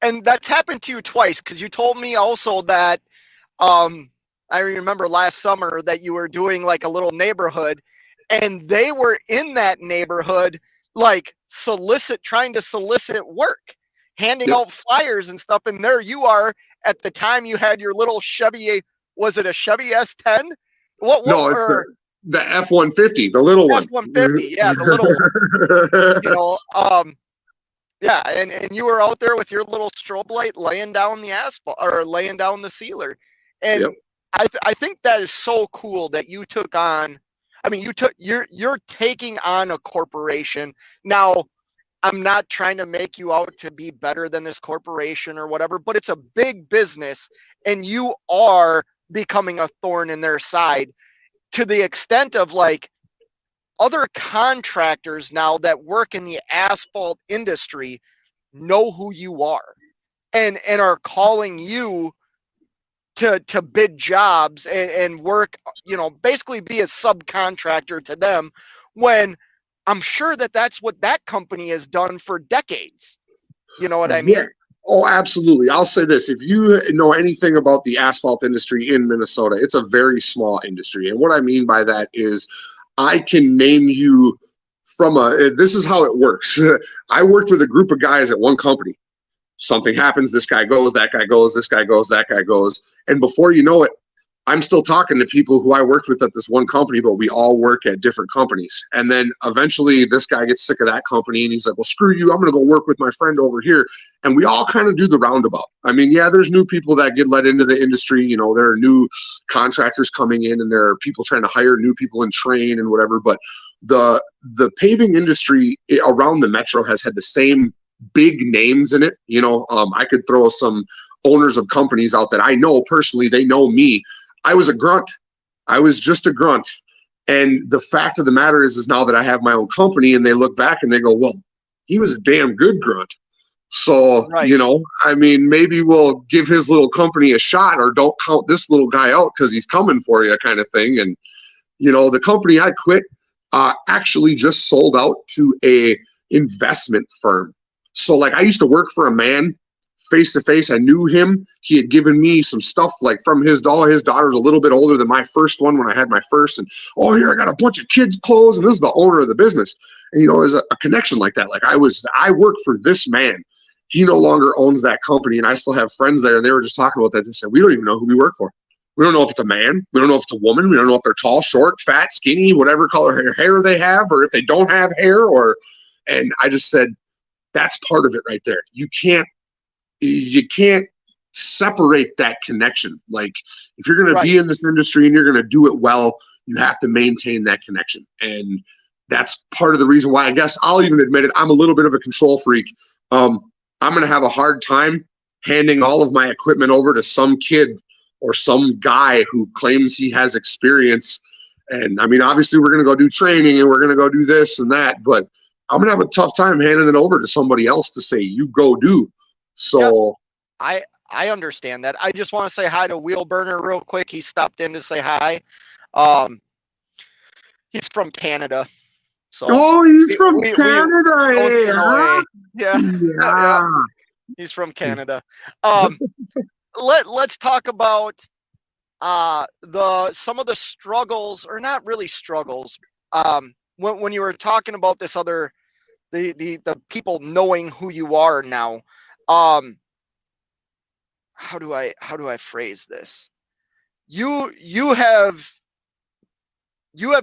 and that's happened to you twice, because you told me also that I remember last summer that you were doing like a little neighborhood, and they were in that neighborhood like trying to solicit work, handing out flyers and stuff. And there you are. At the time you had your little Chevy, was it a Chevy S10? No, it's the F-150, the little one. F-150, yeah, the little one. You know, yeah, and you were out there with your little strobe light laying down the asphalt, or laying down the sealer. And I think that is so cool that you took on, I mean, you're taking on a corporation. Now, I'm not trying to make you out to be better than this corporation or whatever, but it's a big business, and you are becoming a thorn in their side, to the extent of like other contractors now that work in the asphalt industry know who you are, and are calling you to bid jobs and work, you know, basically be a subcontractor to them, when I'm sure that that's what that company has done for decades. You know what I mean? Yeah. Oh, absolutely. I'll say this. If you know anything about the asphalt industry in Minnesota, it's a very small industry. And what I mean by that is I can name you this is how it works. I worked with a group of guys at one company. Something happens, this guy goes, that guy goes, this guy goes, that guy goes. And before you know it, I'm still talking to people who I worked with at this one company, but we all work at different companies. And then eventually this guy gets sick of that company, and he's like, well, screw you, I'm going to go work with my friend over here. And we all kind of do the roundabout. I mean, yeah, there's new people that get let into the industry. You know, there are new contractors coming in, and there are people trying to hire new people and train and whatever. But the paving industry around the metro has had the same big names in it. I could throw some owners of companies out that I know personally. They know me. I was a grunt. I was just a grunt. And the fact of the matter is now that I have my own company, and they look back and they go, well, he was a damn good grunt. So, Right. Maybe we'll give his little company a shot, or don't count this little guy out because he's coming for you, kind of thing. And, the company I quit actually just sold out to a investment firm. So like, I used to work for a man face to face. I knew him. He had given me some stuff like from his daughter. His daughter's a little bit older than my first one when I had my first. And, here, I got a bunch of kids' clothes, and this is the owner of the business. And, there's a connection like that. Like, I worked for this man. He no longer owns that company, and I still have friends there. And they were just talking about that. They said, we don't even know who we work for. We don't know if it's a man. We don't know if it's a woman. We don't know if they're tall, short, fat, skinny, whatever color hair they have, or if they don't have hair. And I just said, that's part of it right there. You can't separate that connection. Like, if you're going to be in this industry and you're going to do it well, you have to maintain that connection. And that's part of the reason why, I guess I'll even admit it, I'm a little bit of a control freak. I'm going to have a hard time handing all of my equipment over to some kid or some guy who claims he has experience. And I mean, obviously we're going to go do training and we're going to go do this and that, but I'm going to have a tough time handing it over to somebody else to say, you go do. So I understand that. I just want to say hi to Wheelburner real quick. He stopped in to say hi. He's from Canada. So he's from Canada. Huh? Yeah. Yeah. He's from Canada. Let's talk about some of the struggles, or not really struggles. When you were talking about this other, the people knowing who you are now. How do I phrase this? You have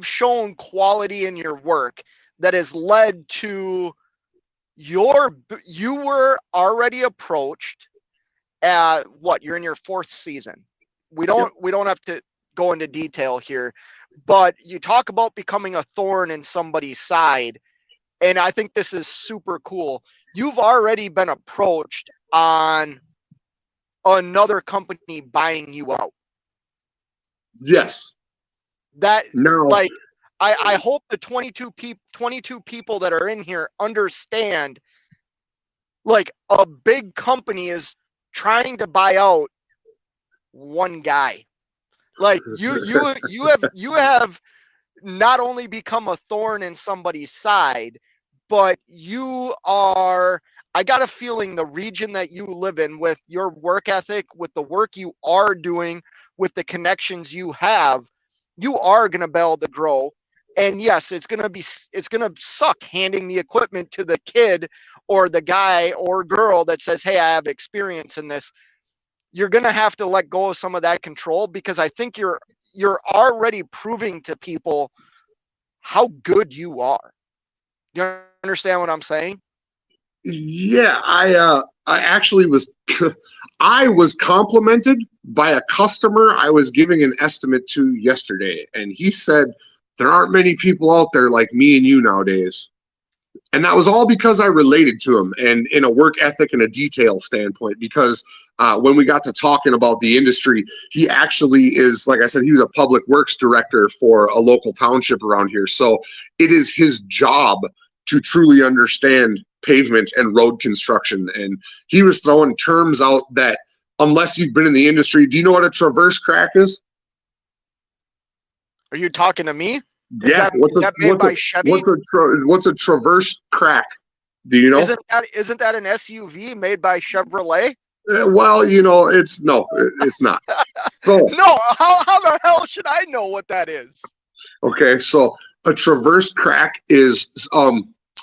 shown quality in your work that has led to you were already approached at you're in your 4th season. We don't have to go into detail here, but you talk about becoming a thorn in somebody's side. And I think this is super cool. You've already been approached on another company buying you out. Yes. I hope the 22 people that are in here understand, like, a big company is trying to buy out one guy. Like, you have not only become a thorn in somebody's side, but I got a feeling the region that you live in, with your work ethic, with the work you are doing, with the connections you have, you are going to be able to grow. And yes, it's going to suck handing the equipment to the kid or the guy or girl that says, hey, I have experience in this. You're going to have to let go of some of that control, because I think you're already proving to people how good you are. You understand what I'm saying? Yeah, I actually was I was complimented by a customer I was giving an estimate to yesterday, and he said there aren't many people out there like me and you nowadays. And that was all because I related to him, and in a work ethic and a detail standpoint, because when we got to talking about the industry, he actually is, like I said, he was a public works director for a local township around here. So it is his job to truly understand pavement and road construction. And he was throwing terms out that, unless you've been in the industry, do you know what a traverse crack is? Are you talking to me? Is that made by Chevy? What's a traverse crack? Do you know? Isn't that an SUV made by Chevrolet? Well, it's not. So no, how the hell should I know what that is? Okay, so a traverse crack is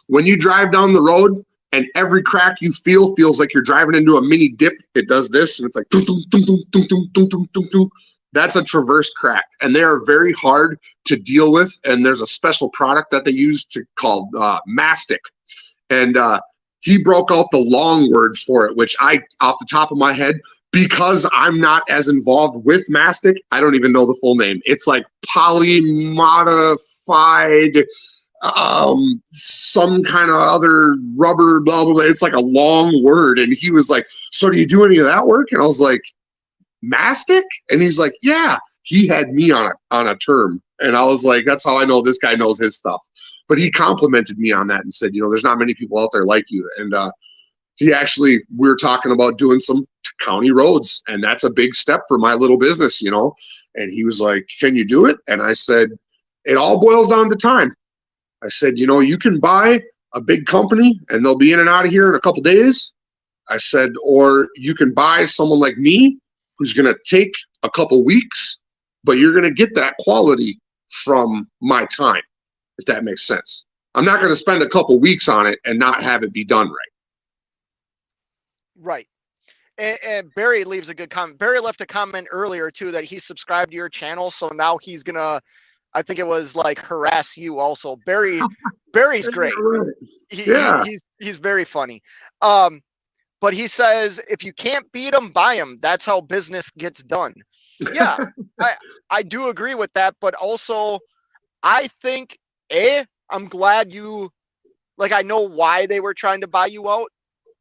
when you drive down the road and every crack you feels like you're driving into a mini dip. It does this, and it's like dum, dum, dum, dum, dum, dum, dum, dum, dum. That's a traverse crack, and they are very hard to deal with. And there's a special product that they use called mastic, and he broke out the long word for it, which I, off the top of my head, because I'm not as involved with mastic, I don't even know the full name. It's like polymodified some kind of other rubber, blah, blah, blah. It's like a long word. And he was like, so do you do any of that work? And I was like, mastic? And he's like, yeah. He had me on a term. And I was like, that's how I know this guy knows his stuff. But he complimented me on that and said, there's not many people out there like you. And we were talking about doing some county roads. And that's a big step for my little business, And he was like, can you do it? And I said, it all boils down to time. I said, you can buy a big company and they'll be in and out of here in a couple days. I said, or you can buy someone like me who's going to take a couple weeks, but you're going to get that quality from my time, if that makes sense. I'm not going to spend a couple weeks on it and not have it be done right. Right. And Barry leaves a good comment. Barry left a comment earlier too that he subscribed to your channel, so now he's gonna, I think it was like, harass you also. Barry's great. He's very funny. But he says if you can't beat them, buy them. That's how business gets done. Yeah, I do agree with that. But also, I think I'm glad you, like, I know why they were trying to buy you out.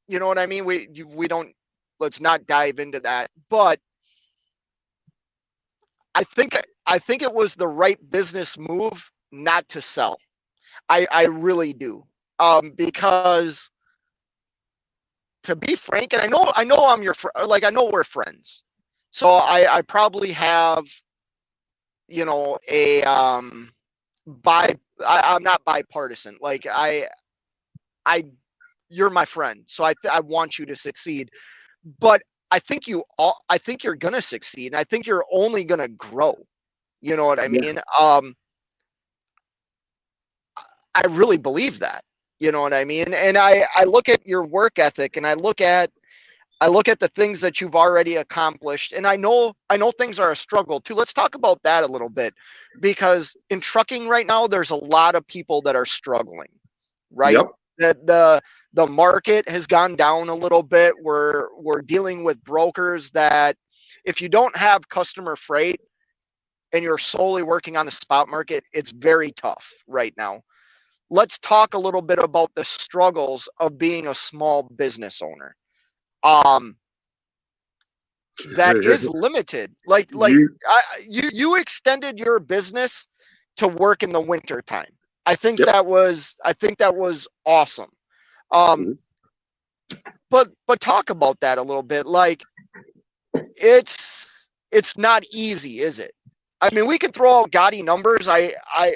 You know what I mean? We don't. Let's not dive into that. But I think it was the right business move not to sell. I really do. Because to be frank, and I know I'm your I know we're friends. So I probably have, I'm not bipartisan. Like you're my friend. So I want you to succeed. But I think you're going to succeed, and I think you're only going to grow. You know what I mean? I really believe that. You know what I mean? And I look at your work ethic, and I look at the things that you've already accomplished, and I know things are a struggle too. Let's talk about that a little bit, because in trucking right now, there's a lot of people that are struggling, right? Yep. That the market has gone down a little bit. We're dealing with brokers that if you don't have customer freight and you're solely working on the spot market, it's very tough right now. Let's talk a little bit about the struggles of being a small business owner. That is limited. Like you extended your business to work in the winter time. I think that was awesome. But talk about that a little bit. Like, it's not easy, is it? I mean, we could throw out gaudy numbers.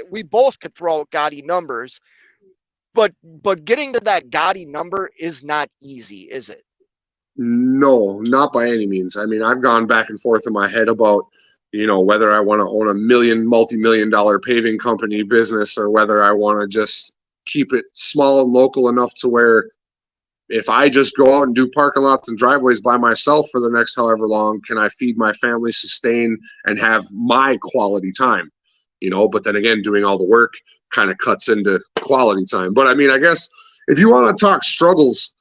We both could throw out gaudy numbers, but getting to that gaudy number is not easy, is it? No, not by any means. I mean, I've gone back and forth in my head about, whether I want to own a multi-million-dollar paving company business, or whether I want to just keep it small and local enough to where if I just go out and do parking lots and driveways by myself for the next however long, can I feed my family, sustain, and have my quality time? But then again, doing all the work kind of cuts into quality time. But I mean, I guess if you want to talk struggles,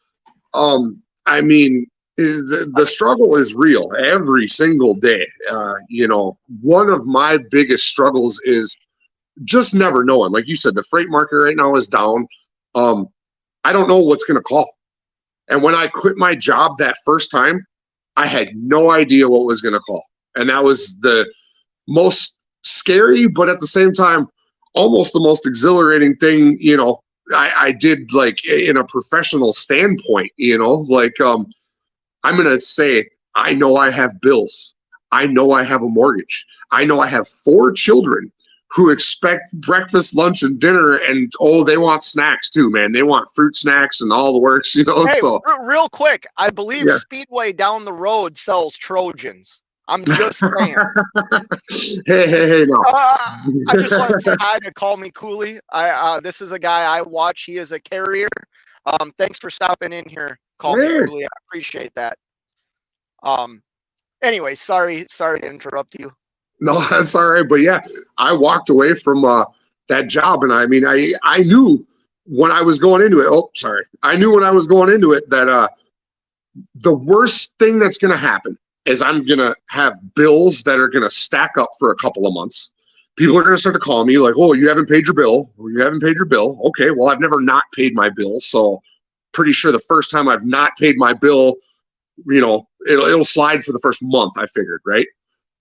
I mean, the struggle is real every single day. One of my biggest struggles is just never knowing. Like you said, the freight market right now is down. I don't know what's going to call. And when I quit my job that first time, I had no idea what was going to call. And that was the most scary, but at the same time, almost the most exhilarating thing, I did, like, in a professional standpoint, I'm going to say, I know I have bills. I know I have a mortgage. I know I have 4 children who expect breakfast, lunch, and dinner, and they want snacks too, man. They want fruit snacks and all the works, Hey, so real quick, I believe Speedway down the road sells Trojans. I'm just saying. hey, no. I just want to say hi to Call Me Cooley. This is a guy I watch. He is a carrier. Thanks for stopping in here. Call Me Cooley. I appreciate that. Anyway, sorry to interrupt you. No, that's all right. But yeah, I walked away from that job, and I mean, I knew when I was going into it. I knew when I was going into it that the worst thing that's going to happen is I'm going to have bills that are going to stack up for a couple of months. people are going to start to call me like, oh, you haven't paid your bill. You haven't paid your bill. Okay, well, I've never not paid my bill. So pretty sure the first time I've not paid my bill, it'll slide for the first month, I figured, right?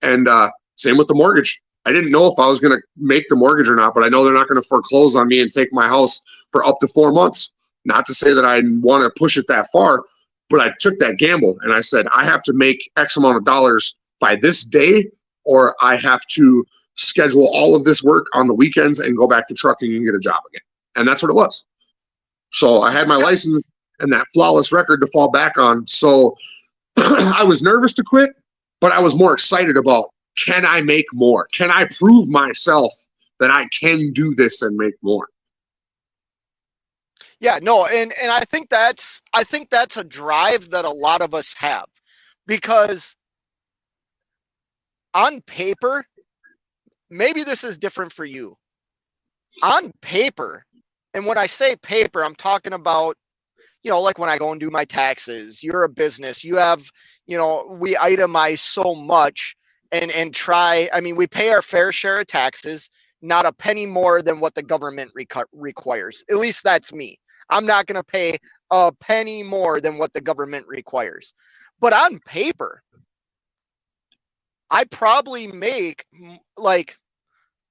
And same with the mortgage. I didn't know if I was going to make the mortgage or not, but I know they're not going to foreclose on me and take my house for up to 4 months. Not to say that I want to push it that far, but I took that gamble and I said, I have to make X amount of dollars by this day, or I have to schedule all of this work on the weekends and go back to trucking and get a job again. And that's what it was. So I had my license and that flawless record to fall back on. So I was nervous to quit, but I was more excited about, can I make more? Can I prove myself that I can do this and make more? Yeah, no, and I think that's a drive that a lot of us have, because on paper, maybe this is different for you. On paper, and when I say paper, I'm talking about, like when I go and do my taxes, you're a business, you have, we itemize so much and try, we pay our fair share of taxes, not a penny more than what the government requires. At least that's me. I'm not going to pay a penny more than what the government requires. But on paper, I probably make, like,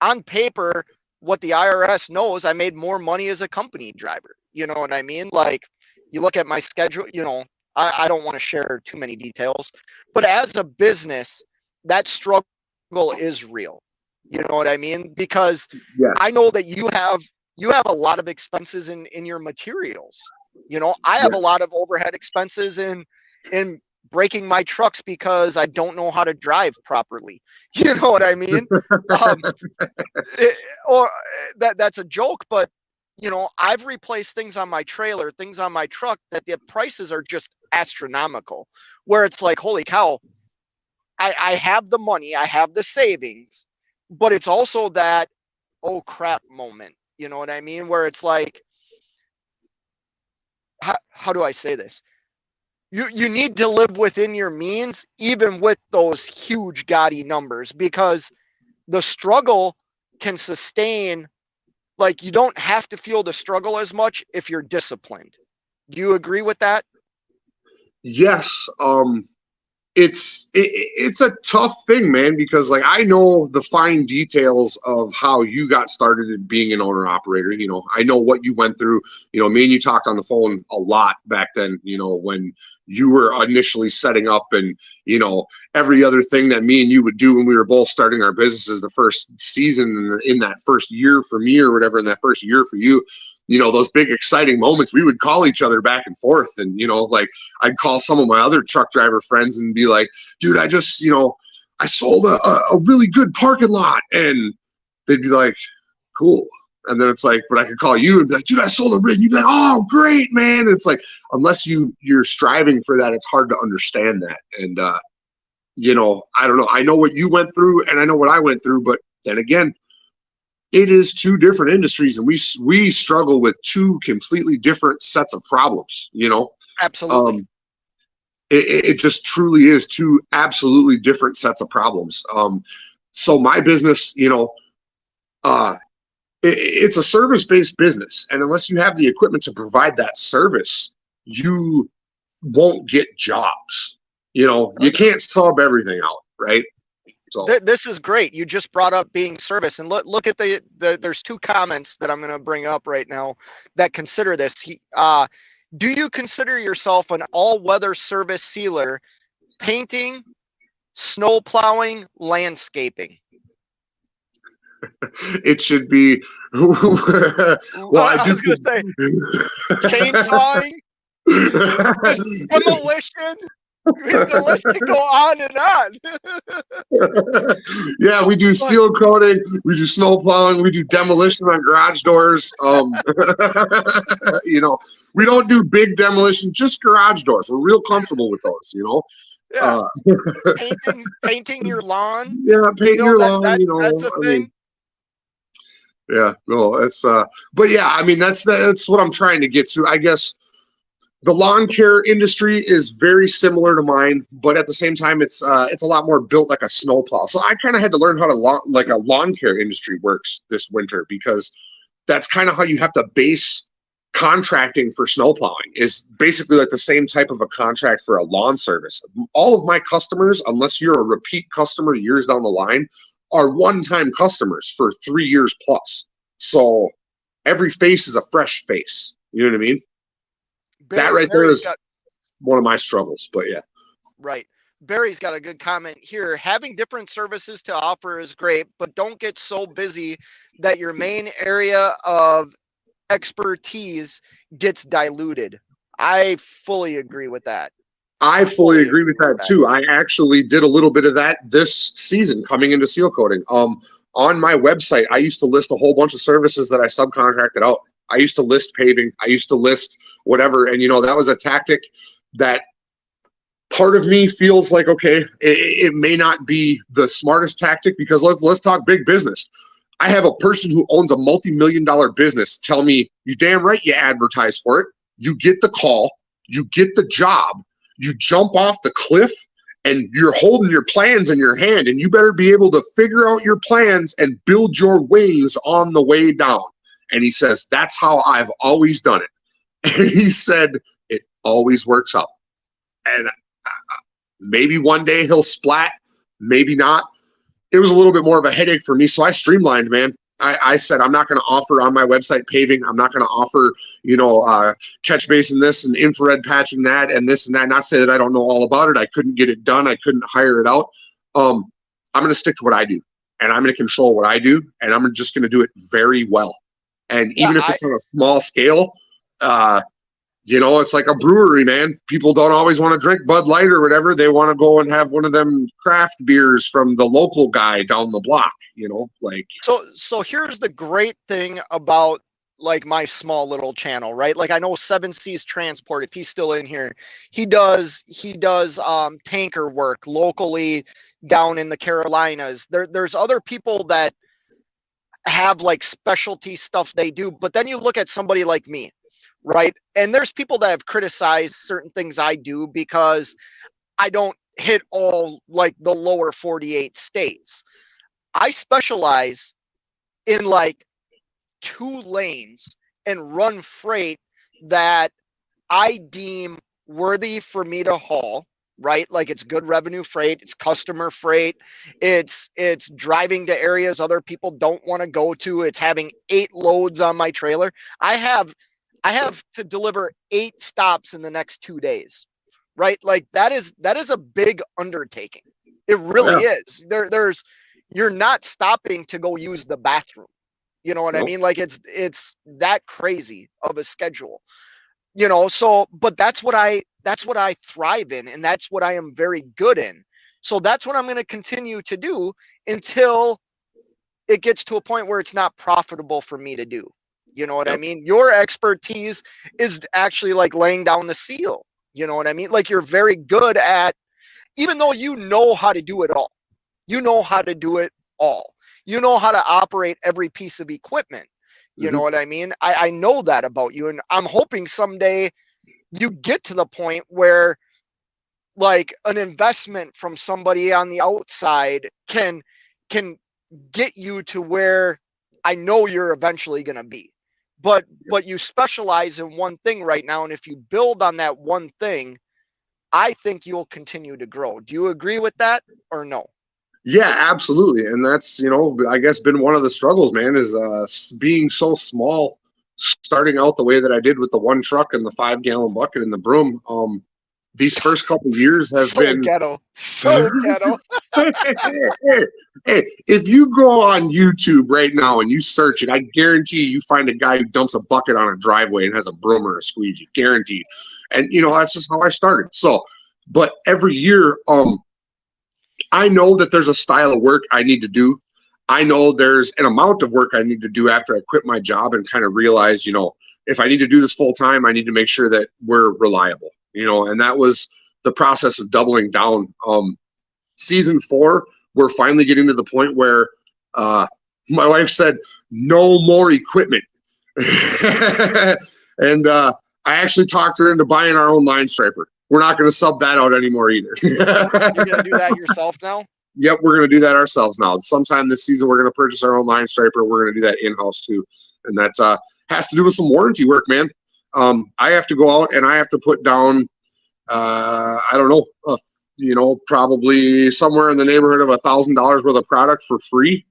on paper, what the IRS knows, I made more money as a company driver. You know what I mean? Like, you look at my schedule, I don't want to share too many details, but as a business, that struggle is real. You know what I mean? Because yes. I know that you have a lot of expenses in your materials. I have a lot of overhead expenses in breaking my trucks because I don't know how to drive properly. You know what I mean? That's a joke, but I've replaced things on my trailer, things on my truck that the prices are just astronomical, where it's like, holy cow, I have the money, I have the savings, but it's also that, oh crap moment. You know what I mean? Where it's like, how do I say this? You need to live within your means, even with those huge gaudy numbers, because the struggle can sustain. Like, you don't have to feel the struggle as much if you're disciplined. Do you agree with that? Yes. It's a tough thing, man, because like I know the fine details of how you got started in being an owner operator. I know what you went through. Me and you talked on the phone a lot back then, when you were initially setting up, and every other thing that me and you would do when we were both starting our businesses the first season, in that first year for me or whatever, in that first year for you. Those big exciting moments, we would call each other back and forth. And, like I'd call some of my other truck driver friends and be like, dude, I just, I sold a really good parking lot. And they'd be like, cool. And then it's like, but I could call you and be like, dude, I sold a rig. You'd be like, oh, great, man. And it's like, unless you're striving for that, it's hard to understand that. And, I don't know. I know what you went through and I know what I went through, but then again, it is two different industries, and we struggle with two completely different sets of problems. Absolutely. It just truly is two absolutely different sets of problems. So my business, it's a service-based business, and unless you have the equipment to provide that service, you won't get jobs. You can't sub everything out, right? So this is great. You just brought up being service, and look at the there's two comments that I'm going to bring up right now that consider this. Do you consider yourself an all-weather service sealer, painting, snow plowing, landscaping? It should be. Well, I was going to say chainsawing, demolition. The list can go on and on. Yeah, we do seal coating, we do snow plowing, we do demolition on garage doors. We don't do big demolition, just garage doors. We're real comfortable with those. Yeah. Painting your lawn. Yeah, painting your lawn. That's a thing. Yeah, no, it's but yeah, that's what I'm trying to get to. I guess The lawn care industry is very similar to mine, but at the same time, it's a lot more built like a snowplow. So I kind of had to learn how to like a lawn care industry works this winter, because that's kind of how you have to base contracting for snowplowing. Is basically like the same type of a contract for a lawn service. All of my customers, unless you're a repeat customer years down the line, are one-time customers for 3 years plus. So every face is a fresh face. You know what I mean? That right there is one of my struggles, but yeah. Right. Barry's got a good comment here. Having different services to offer is great, but don't get so busy that your main area of expertise gets diluted. I fully agree with that. I fully agree with that too. I actually did a little bit of that this season coming into seal coating. On my website, I used to list a whole bunch of services that I subcontracted out. I used to list paving. I used to list whatever. And, that was a tactic that part of me feels like, okay, it may not be the smartest tactic, because let's talk big business. I have a person who owns a multi-million-dollar business tell me, you damn right you advertise for it. You get the call. You get the job. You jump off the cliff, and you're holding your plans in your hand, and you better be able to figure out your plans and build your wings on the way down. And he says, that's how I've always done it. And he said, it always works out. And maybe one day he'll splat, maybe not. It was a little bit more of a headache for me. So I streamlined, man. I said, I'm not going to offer on my website paving. I'm not going to offer, catch basin this and infrared patching that and this and that. Not say that I don't know all about it. I couldn't get it done. I couldn't hire it out. I'm going to stick to what I do, and I'm going to control what I do, and I'm just going to do it very well. And even if it's on a small scale, it's like a brewery, man. People don't always want to drink Bud Light or whatever. They want to go and have one of them craft beers from the local guy down the block, like. So here's the great thing about like my small little channel, right? Like I know 7C's Transport, if he's still in here, he does tanker work locally down in the Carolinas. There's other people that have like specialty stuff they do, but then you look at somebody like me, right? And there's people that have criticized certain things I do because I don't hit all like the lower 48 states. I specialize in like 2 lanes and run freight that I deem worthy for me to haul, right? Like it's good revenue freight, it's customer freight, it's driving to areas other people don't want to go to, it's having 8 loads on my trailer. I have to deliver 8 stops in the next 2 days, right? Like that is a big undertaking. It really is. You're not stopping to go use the bathroom. You know what I mean? Like it's that crazy of a schedule, so, but that's what I thrive in, and that's what I am very good in. So that's what I'm going to continue to do until it gets to a point where it's not profitable for me to do. You know what I mean? Your expertise is actually like laying down the seal. You know what I mean? Like you're very good at, even though you know how to do it all, you know how to do it all. You know how to operate every piece of equipment. You know what I mean? I know that about you. And I'm hoping someday you get to the point where like an investment from somebody on the outside can get you to where I know you're eventually going to be. But you specialize in one thing right now. And if you build on that one thing, I think you'll continue to grow. Do you agree with that or no? Yeah, absolutely. And that's, I guess been one of the struggles, man, is being so small, starting out the way that I did with the 1 truck and the 5-gallon bucket and the broom. These first couple of years have been ghetto. So ghetto. Hey, if you go on YouTube right now and you search it, I guarantee you find a guy who dumps a bucket on a driveway and has a broom or a squeegee, guaranteed. And that's just how I started. So, but every year, I know that there's a style of work I need to do. I know there's an amount of work I need to do after I quit my job and kind of realize, if I need to do this full time, I need to make sure that we're reliable, and that was the process of doubling down. Season 4, we're finally getting to the point where my wife said, no more equipment. And I actually talked her into buying our own line striper. We're not going to sub that out anymore either. You're gonna do that yourself now? Yep, we're going to do that ourselves now. Sometime this season, we're going to purchase our own line striper. We're going to do that in-house too, and that's has to do with some warranty work, man. I have to go out and I have to put down, I don't know, probably somewhere in the neighborhood of $1,000 worth of product for free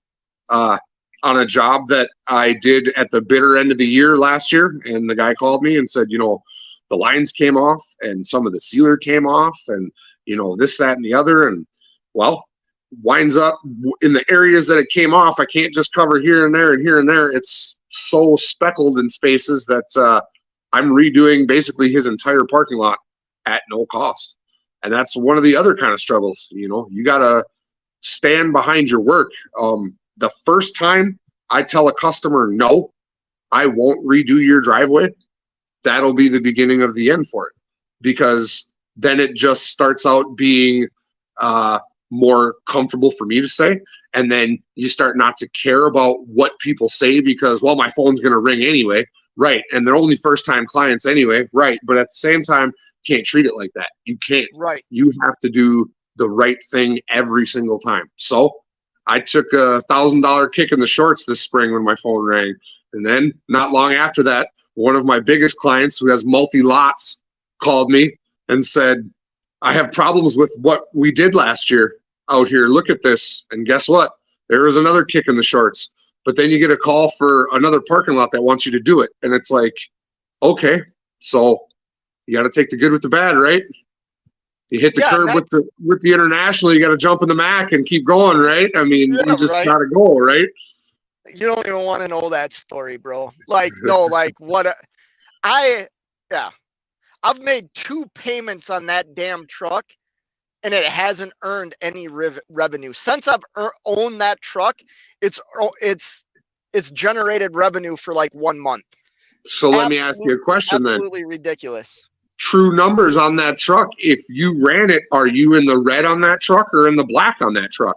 on a job that I did at the bitter end of the year last year. And the guy called me and said, the lines came off and some of the sealer came off and, this, that, and the other. And well, winds up in the areas that it came off. I can't just cover here and there and here and there. It's so speckled in spaces that I'm redoing basically his entire parking lot at no cost. And that's one of the other kind of struggles. You got to stand behind your work. The first time I tell a customer, no, I won't redo your driveway, that'll be the beginning of the end for it, because then it just starts out being more comfortable for me to say. And then you start not to care about what people say because, well, my phone's going to ring anyway. Right. And they're only first time clients anyway. Right. But at the same time, you can't treat it like that. You can't. Right. You have to do the right thing every single time. So I took $1,000 kick in the shorts this spring when my phone rang. And then not long after that, one of my biggest clients who has multi-lots called me and said, I have problems with what we did last year out here. Look at this. And guess what? There was another kick in the shorts. But then you get a call for another parking lot that wants you to do it. And it's like, okay, so you got to take the good with the bad, right? You hit the curb with the international, you got to jump in the Mac and keep going, right? I mean, you just got to go, right? You don't even want to know that story, bro. Like, no, like I've made 2 payments on that damn truck and it hasn't earned any revenue. Since I've owned that truck, it's generated revenue for like 1 month. So let me ask you a question then. Absolutely ridiculous. True numbers on that truck. If you ran it, are you in the red on that truck or in the black on that truck?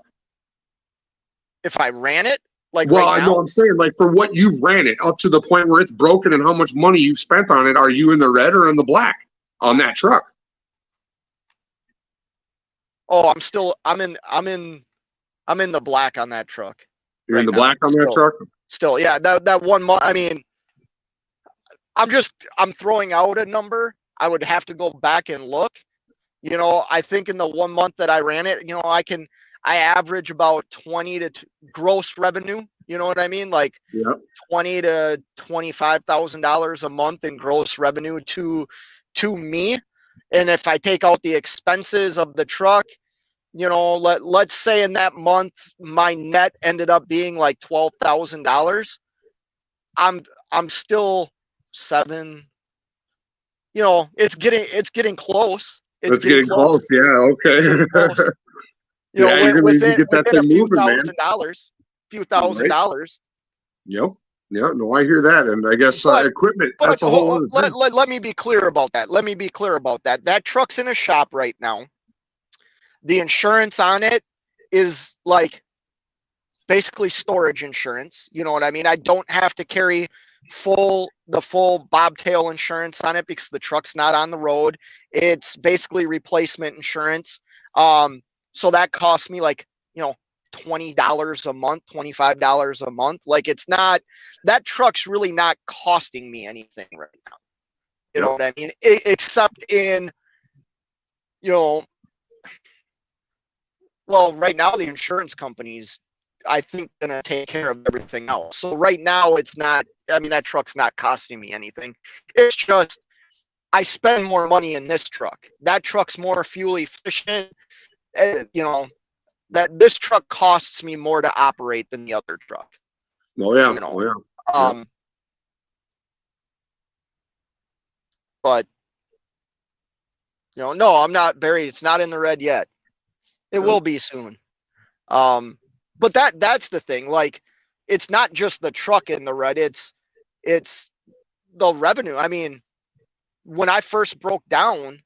If I ran it? Like, well, right now? I know I'm saying, like, for what you've ran it up to the point where it's broken and how much money you've spent on it, are you in the red or in the black on that truck? Oh, I'm in the black on that truck. You're in the black on that truck? Still, yeah. That 1 month, I mean, I'm throwing out a number. I would have to go back and look. I think in the 1 month that I ran it, I average about 20 to gross revenue. You know what I mean? Like, yep. $20,000 to $25,000 a month in gross revenue to me. And if I take out the expenses of the truck, let's say in that month my net ended up being like $12,000. I'm still 7. It's getting close. It's getting close. Yeah. Okay. Within get that thing moving, man. Few thousand dollars. Yep. Yeah. No, I hear that, and I guess equipment. That's a whole other thing. Let me be clear about that. That truck's in a shop right now. The insurance on it is like basically storage insurance. You know what I mean? I don't have to carry the full bobtail insurance on it because the truck's not on the road. It's basically replacement insurance. So that costs me like, $20 a month, $25 a month. Like, it's not, that truck's really not costing me anything right now. You know what I mean? Except in, well, right now the insurance companies, I think, going to take care of everything else. So right now it's not, that truck's not costing me anything. It's just, I spend more money in this truck. That truck's more fuel efficient. That this truck costs me more to operate than the other truck. Oh yeah. But no, I'm not, Barry. It's not in the red yet. It will be soon. But that's the thing. Like, it's not just the truck in the red. It's the revenue. I mean, when I first broke down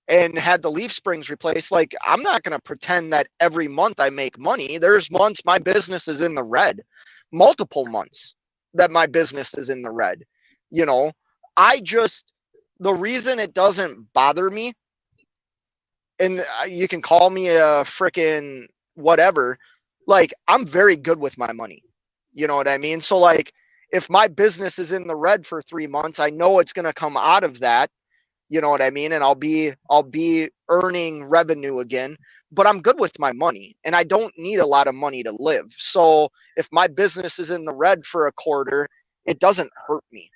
and had the leaf springs replaced, like, I'm not going to pretend that every month I make money. There's months my business is in the red, multiple months that my business is in the red. the reason it doesn't bother me, and you can call me a freaking whatever, like I'm very good with my money. You know what I mean? So like if my business is in the red for 3 months, I know it's going to come out of that. You know what I mean? And I'll be earning revenue again, but I'm good with my money and I don't need a lot of money to live. So if my business is in the red for a quarter, it doesn't hurt me.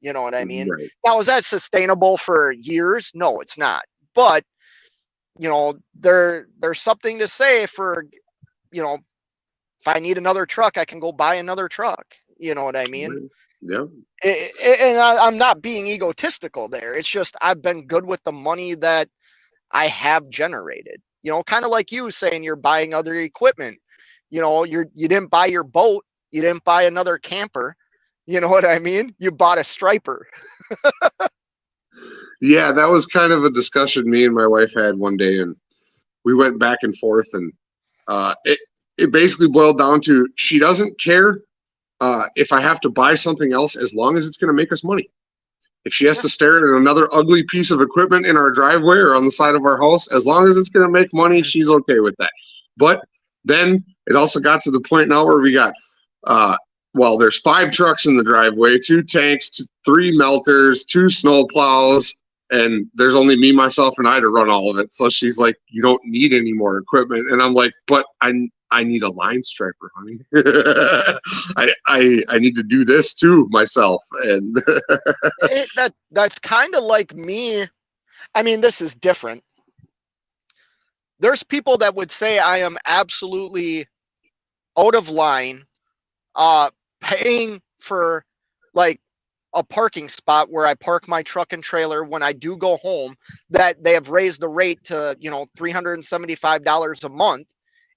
You know what I mean? Right. Now, is that sustainable for years? No, it's not. But, you know, there's something to say for, you know, if I need another truck, I can go buy another truck. You know what I mean? Yeah. And I'm not being egotistical there. It's just I've been good with the money that I have generated. You know, kind of like you saying you're buying other equipment. You know, you didn't buy your boat, you didn't buy another camper. You know what I mean? You bought a striper. Yeah, that was kind of a discussion me and my wife had one day, and we went back and forth, and it basically boiled down to she doesn't care if I have to buy something else as long as it's going to make us money. If she has to stare at another ugly piece of equipment in our driveway or on the side of our house, as long as it's going to make money, she's okay with that. But then it also got to the point now where we got, there's 5 trucks in the driveway, 2 tanks, 3 melters, 2 snow plows, and there's only me, myself, and I to run all of it. So she's like, you don't need any more equipment. And I'm like, but I need a line striper, honey. I need to do this too myself. And that's kind of like me. I mean, this is different. There's people that would say I am absolutely out of line paying for like a parking spot where I park my truck and trailer when I do go home, that they have raised the rate to, you know, $375 a month.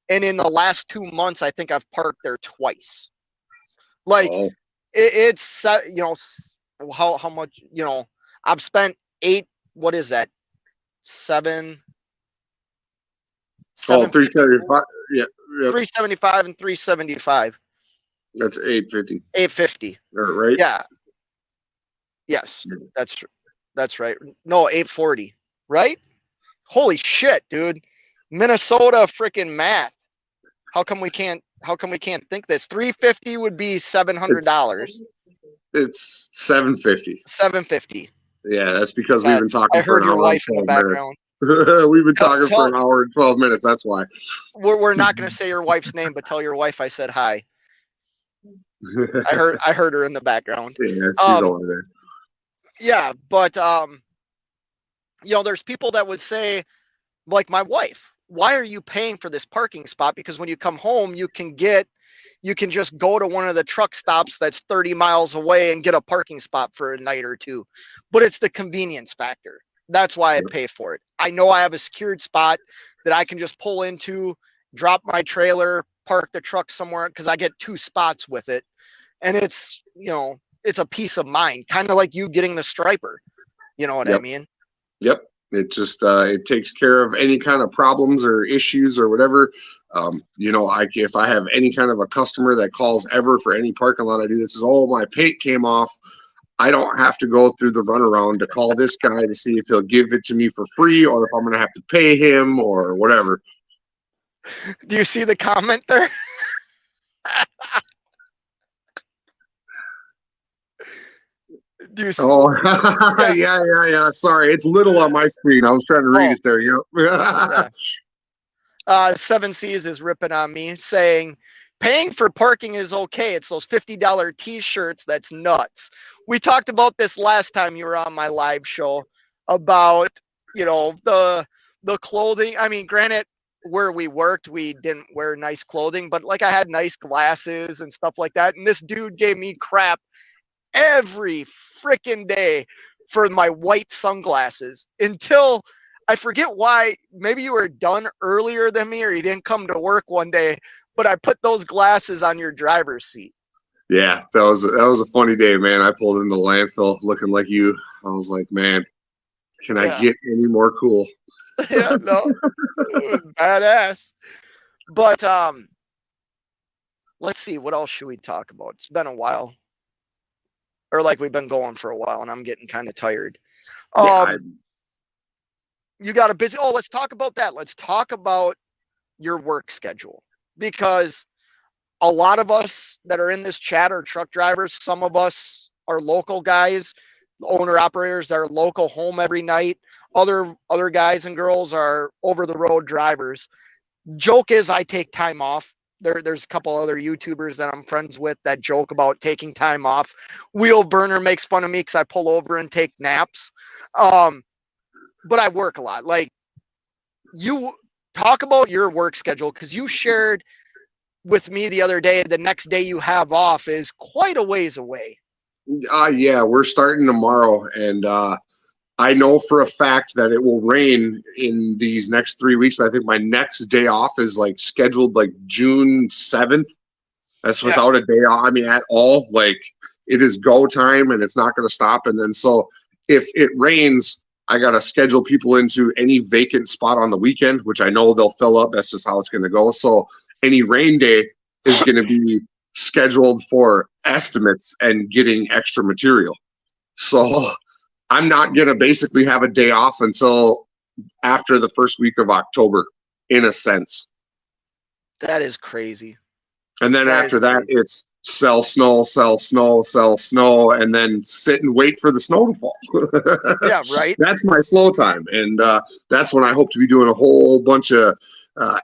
And in the last 2 months, I think I've parked there twice. Like it's, you know, how much, you know, I've spent what is that? 375. Yeah. 375 and 375. That's 850. 850. Right? Yeah. Yes. That's right. No, 840. Right? Holy shit, dude. Minnesota freaking math. How come we can't think this? 350 would be $700. It's 750. 750. Yeah, that's because we've been talking for an hour and 12 minutes. We've been talking for an hour and 12 minutes. That's why. We're not going to say your wife's name, but tell your wife I said hi. I heard her in the background. Yeah, she's over there. Yeah, but you know, there's people that would say, like my wife, why are you paying for this parking spot? Because when you come home, you can just go to one of the truck stops that's 30 miles away and get a parking spot for a night or two. But it's the convenience factor. That's why I pay for it. I know I have a secured spot that I can just pull into, drop my trailer, park the truck somewhere, because I get 2 spots with it. And it's, you know, it's a peace of mind, kind of like you getting the striper. You know what I mean? Yep. It just it takes care of any kind of problems or issues or whatever. You know, if I have any kind of a customer that calls ever for any parking lot I do, this is, oh, my paint came off. I don't have to go through the runaround to call this guy to see if he'll give it to me for free or if I'm going to have to pay him or whatever. Do you see the comment there? Do you see? Oh, yeah. Sorry, it's little on my screen. I was trying to read it there. You know? Seven Seas is ripping on me, saying paying for parking is okay. It's those $50 t-shirts that's nuts. We talked about this last time you were on my live show about, you know, the clothing. I mean, granted, where we worked, we didn't wear nice clothing, but like I had nice glasses and stuff like that. And this dude gave me crap every freaking day for my white sunglasses until I forget why. Maybe you were done earlier than me or you didn't come to work one day, but I put those glasses on your driver's seat. Yeah, that was a funny day, man. I pulled into the landfill looking like you. I was like, man, can I get any more cool? Yeah, no, badass. But let's see, what else should we talk about? It's been a while, or like we've been going for a while, and I'm getting kind of tired. You got a busy. Oh, let's talk about that. Let's talk about your work schedule, because a lot of us that are in this chat are truck drivers. Some of us are local guys, owner operators that are local, home every night. Other guys and girls are over the road drivers. Joke is I take time off. There's a couple other YouTubers that I'm friends with that joke about taking time off. Wheel Burner makes fun of me because I pull over and take naps. But I work a lot. Like, you talk about your work schedule, because you shared with me the other day the next day you have off is quite a ways away. Yeah, we're starting tomorrow, and I know for a fact that it will rain in these next 3 weeks, but I think my next day off is like scheduled like June 7th. That's without a day off. I mean, at all. Like, it is go time, and it's not going to stop. And then so if it rains, I got to schedule people into any vacant spot on the weekend, which I know they'll fill up. That's just how it's going to go. So any rain day is going to be scheduled for estimates and getting extra material. So I'm not going to basically have a day off until after the first week of October, in a sense. That is crazy. And then after that, it's sell snow, and then sit and wait for the snow to fall. Yeah, right. That's my slow time. And that's when I hope to be doing a whole bunch of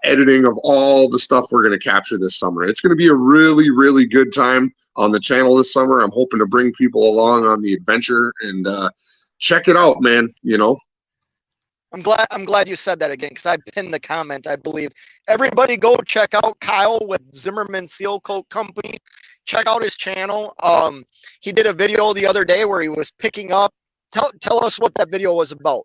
editing of all the stuff we're going to capture this summer. It's going to be a really, really good time on the channel this summer. I'm hoping to bring people along on the adventure and check it out, man. You know, I'm glad you said that again, because I pinned the comment, I believe. Everybody go check out Kyle with Zimmerman Seal Coat Company. Check out his channel. He did a video the other day where he was picking up. Tell us what that video was about.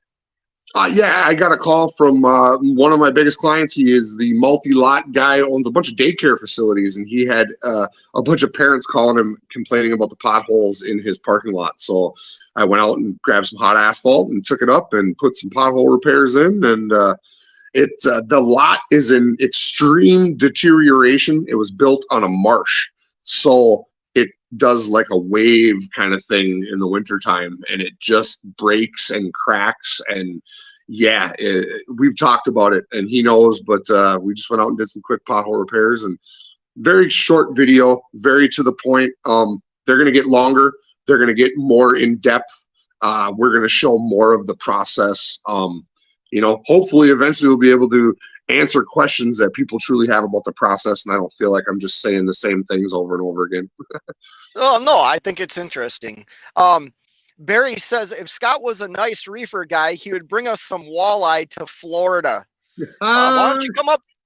Yeah, I got a call from one of my biggest clients. He is the multi-lot guy, owns a bunch of daycare facilities, and he had a bunch of parents calling him complaining about the potholes in his parking lot. So I went out and grabbed some hot asphalt and took it up and put some pothole repairs in. And the lot is in extreme deterioration. It was built on a marsh, so it does like a wave kind of thing in the wintertime, and it just breaks and cracks. And yeah, we've talked about it, and he knows, but we just went out and did some quick pothole repairs, and very short video, very to the point. They're going to get longer. They're going to get more in depth. We're going to show more of the process. You know, hopefully eventually we'll be able to answer questions that people truly have about the process, and I don't feel like I'm just saying the same things over and over again. Oh, no, I think it's interesting. Barry says if Scott was a nice reefer guy, he would bring us some walleye to Florida. Why don't you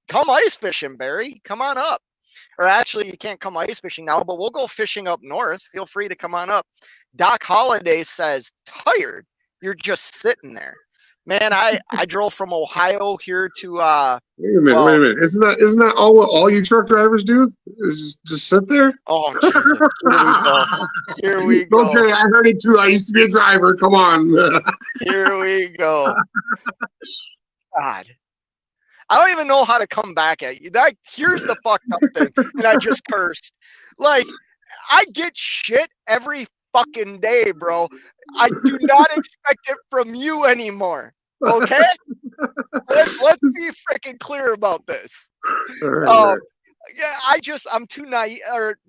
come ice fishing, Barry? Come on up. Or actually, you can't come ice fishing now, but we'll go fishing up north. Feel free to come on up. Doc Holiday says, tired. You're just sitting there. Man, I drove from Ohio here to wait a minute. Isn't that all you truck drivers do? Is just sit there? Oh, Jesus. Here we go. Okay, I heard it too. I used to be a driver. Come on. Here we go. God. I don't even know how to come back at you. Here's the fucked up thing. And I just cursed. Like, I get shit every fucking day, bro. I do not expect it from you anymore. Okay? Let's be freaking clear about this. Right. Yeah, I'm too naive,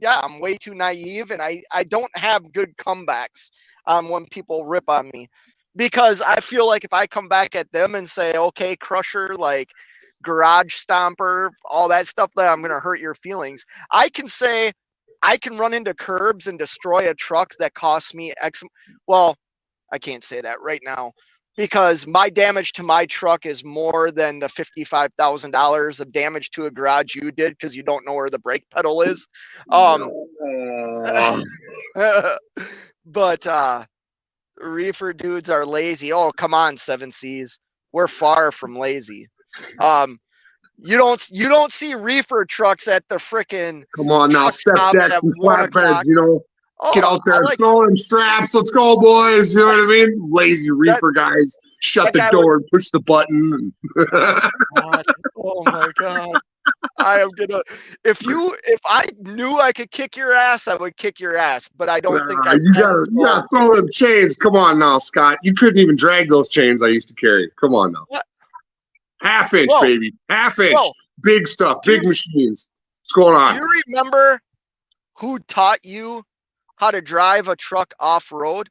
I'm way too naive, and I don't have good comebacks when people rip on me, because I feel like if I come back at them and say, okay, Crusher, like garage stomper, all that stuff, that I'm gonna hurt your feelings. I can say I can run into curbs and destroy a truck that costs me X. Well, I can't say that right now, because my damage to my truck is more than the $55,000 of damage to a garage you did because you don't know where the brake pedal is. But reefer dudes are lazy. Oh, come on, 7Cs. We're far from lazy. You don't see reefer trucks at the frickin' come on now, step decks and flatbeds, you know. Get out there, throw them straps. Let's go, boys. You know what I mean? Lazy reefer guys. Shut the door and push the button. Oh my God. I am gonna. If I knew I could kick your ass, I would kick your ass. But I don't think I You can. gotta throw them chains. Come on now, Scott. You couldn't even drag those chains I used to carry. Come on now. What? Half inch, Bro, baby. Half inch. bro, Big stuff. do Big machines. What's going do on? you remember who taught you how to drive a truck off road?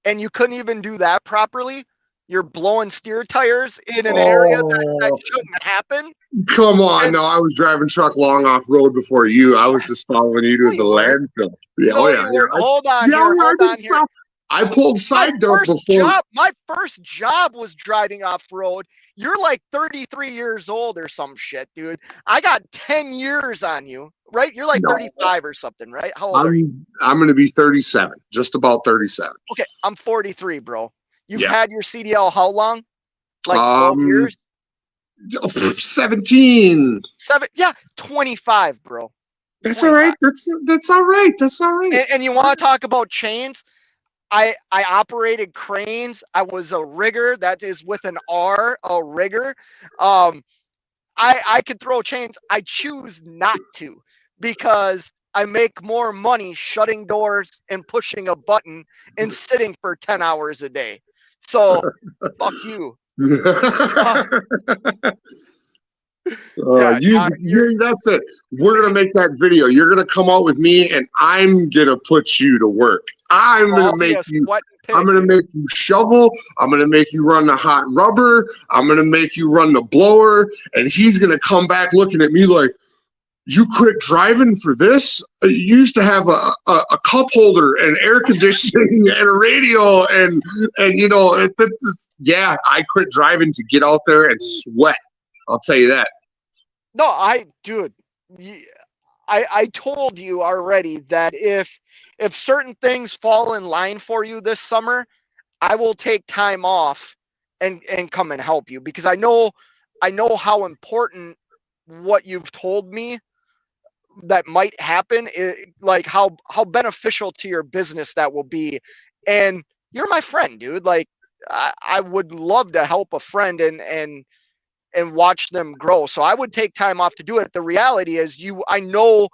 And you couldn't even do that properly. You're blowing steer tires in an area that shouldn't happen. Come on, And no, I was driving truck long off road before you. I was just following you to the you weren't. landfill. Yeah, No, oh yeah, you weren't. yeah. Hold on Yeah, here. yeah, Hold on here. I pulled side dump before. My first job was driving off road. You're like 33 years old or some shit, dude. I got 10 years on you, right? You're like No, 35 or something, right? How old are you? I'm going to be 37, just about 37. Okay, I'm 43, bro. You've Yeah. had your CDL how long? Like 12 years? 17. 25, bro. That's 25. all right. That's all right. That's all right. And you want to talk about chains? I operated cranes. I was a rigger. That is with an R, a rigger. I could throw chains. I choose not to because I make more money shutting doors and pushing a button and sitting for 10 hours a day. So fuck you. That's it. We're gonna make that video. You're gonna come out with me, and I'm gonna put you to work. I'm gonna make you shovel. I'm gonna make you run the hot rubber. I'm gonna make you run the blower, and he's gonna come back looking at me like, "You quit driving for this? You used to have a cup holder and air conditioning and a radio, and you know, yeah, I quit driving to get out there and sweat. I'll tell you that." No, I told you already that if certain things fall in line for you this summer, I will take time off and come and help you because I know how important what you've told me that might happen, like how beneficial to your business that will be. And you're my friend, dude. Like I would love to help a friend and watch them grow. So I would take time off to do it. The reality is I know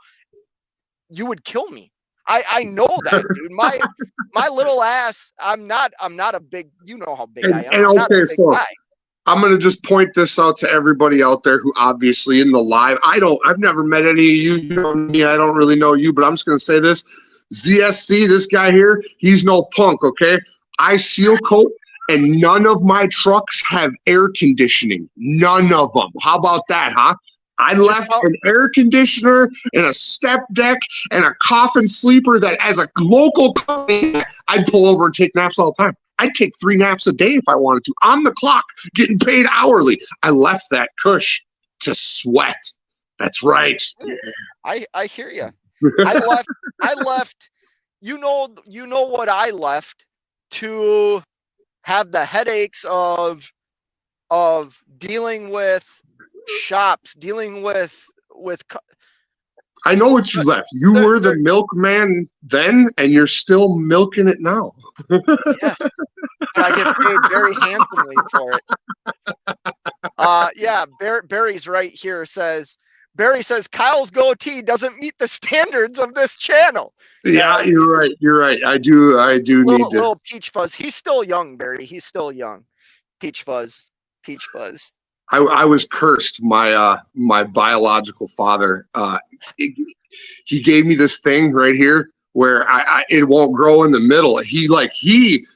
you would kill me. I know that, dude. My little ass, I'm not a big, you know how big I am. And I'm not a okay, big so guy. I'm going to just point this out to everybody out there who obviously in the live, I've never met any of you. You know me, I don't really know you, but I'm just going to say this. ZSC, this guy here, he's no punk, okay? I seal coat, and none of my trucks have air conditioning. None of them. How about that, huh? I left an air conditioner and a step deck and a coffin sleeper that as a local company, I'd pull over and take naps all the time. I'd take 3 naps a day if I wanted to, on the clock, getting paid hourly. I left that cush to sweat. That's right. I hear you. I left, you know what I left to have the headaches of dealing with shops, dealing with I know what you left. You were the milkman then, and you're still milking it now. Yes, but I get paid very handsomely for it. Yeah, Barry's right here. Barry says Kyle's goatee doesn't meet the standards of this channel. Yeah, you're right. You're right. I do need to. Little peach fuzz. He's still young, Barry. He's still young. Peach fuzz. I was cursed. My biological father, he gave me this thing right here where it won't grow in the middle. He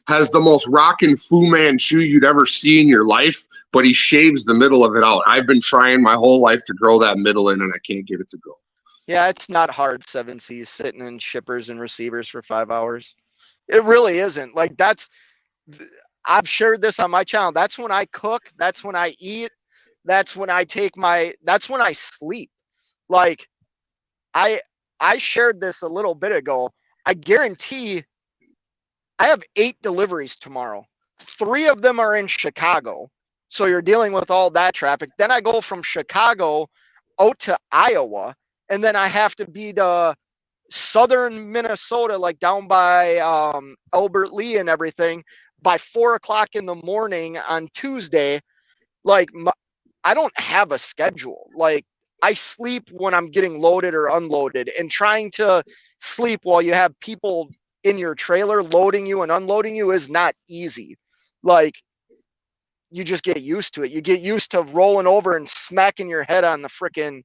has the most rockin' Fu Manchu you'd ever see in your life, but he shaves the middle of it out. I've been trying my whole life to grow that middle in, and I can't get it to go. Yeah, it's not hard 7Cs sitting in shippers and receivers for 5 hours. It really isn't. Like I've shared this on my channel. That's when I cook. That's when I eat. That's when I that's when I sleep. Like I shared this a little bit ago. I guarantee I have 8 deliveries tomorrow. 3 of them are in Chicago. So you're dealing with all that traffic. Then I go from Chicago out to Iowa, and then I have to be to southern Minnesota, like down by Albert Lee and everything, by 4 o'clock in the morning on Tuesday. Like I don't have a schedule. Like I sleep when I'm getting loaded or unloaded, and trying to sleep while you have people in your trailer loading you and unloading you is not easy. Like, you just get used to it. You get used to rolling over and smacking your head on the freaking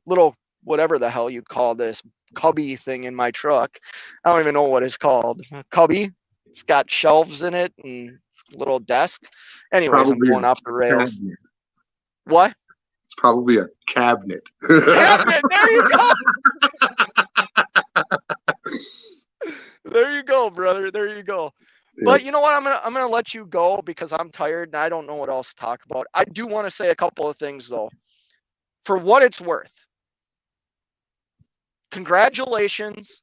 little, whatever the hell you call this cubby thing in my truck. I don't even know what it's called. Cubby. It's got shelves in it and little desk. Anyways, I'm Probably going off the a rails. cabinet. What? It's probably a cabinet. Cabinet. There you go. There you go, brother. There you go. But you know what? I'm gonna let you go because I'm tired and I don't know what else to talk about. I do want to say a couple of things though. For what it's worth, congratulations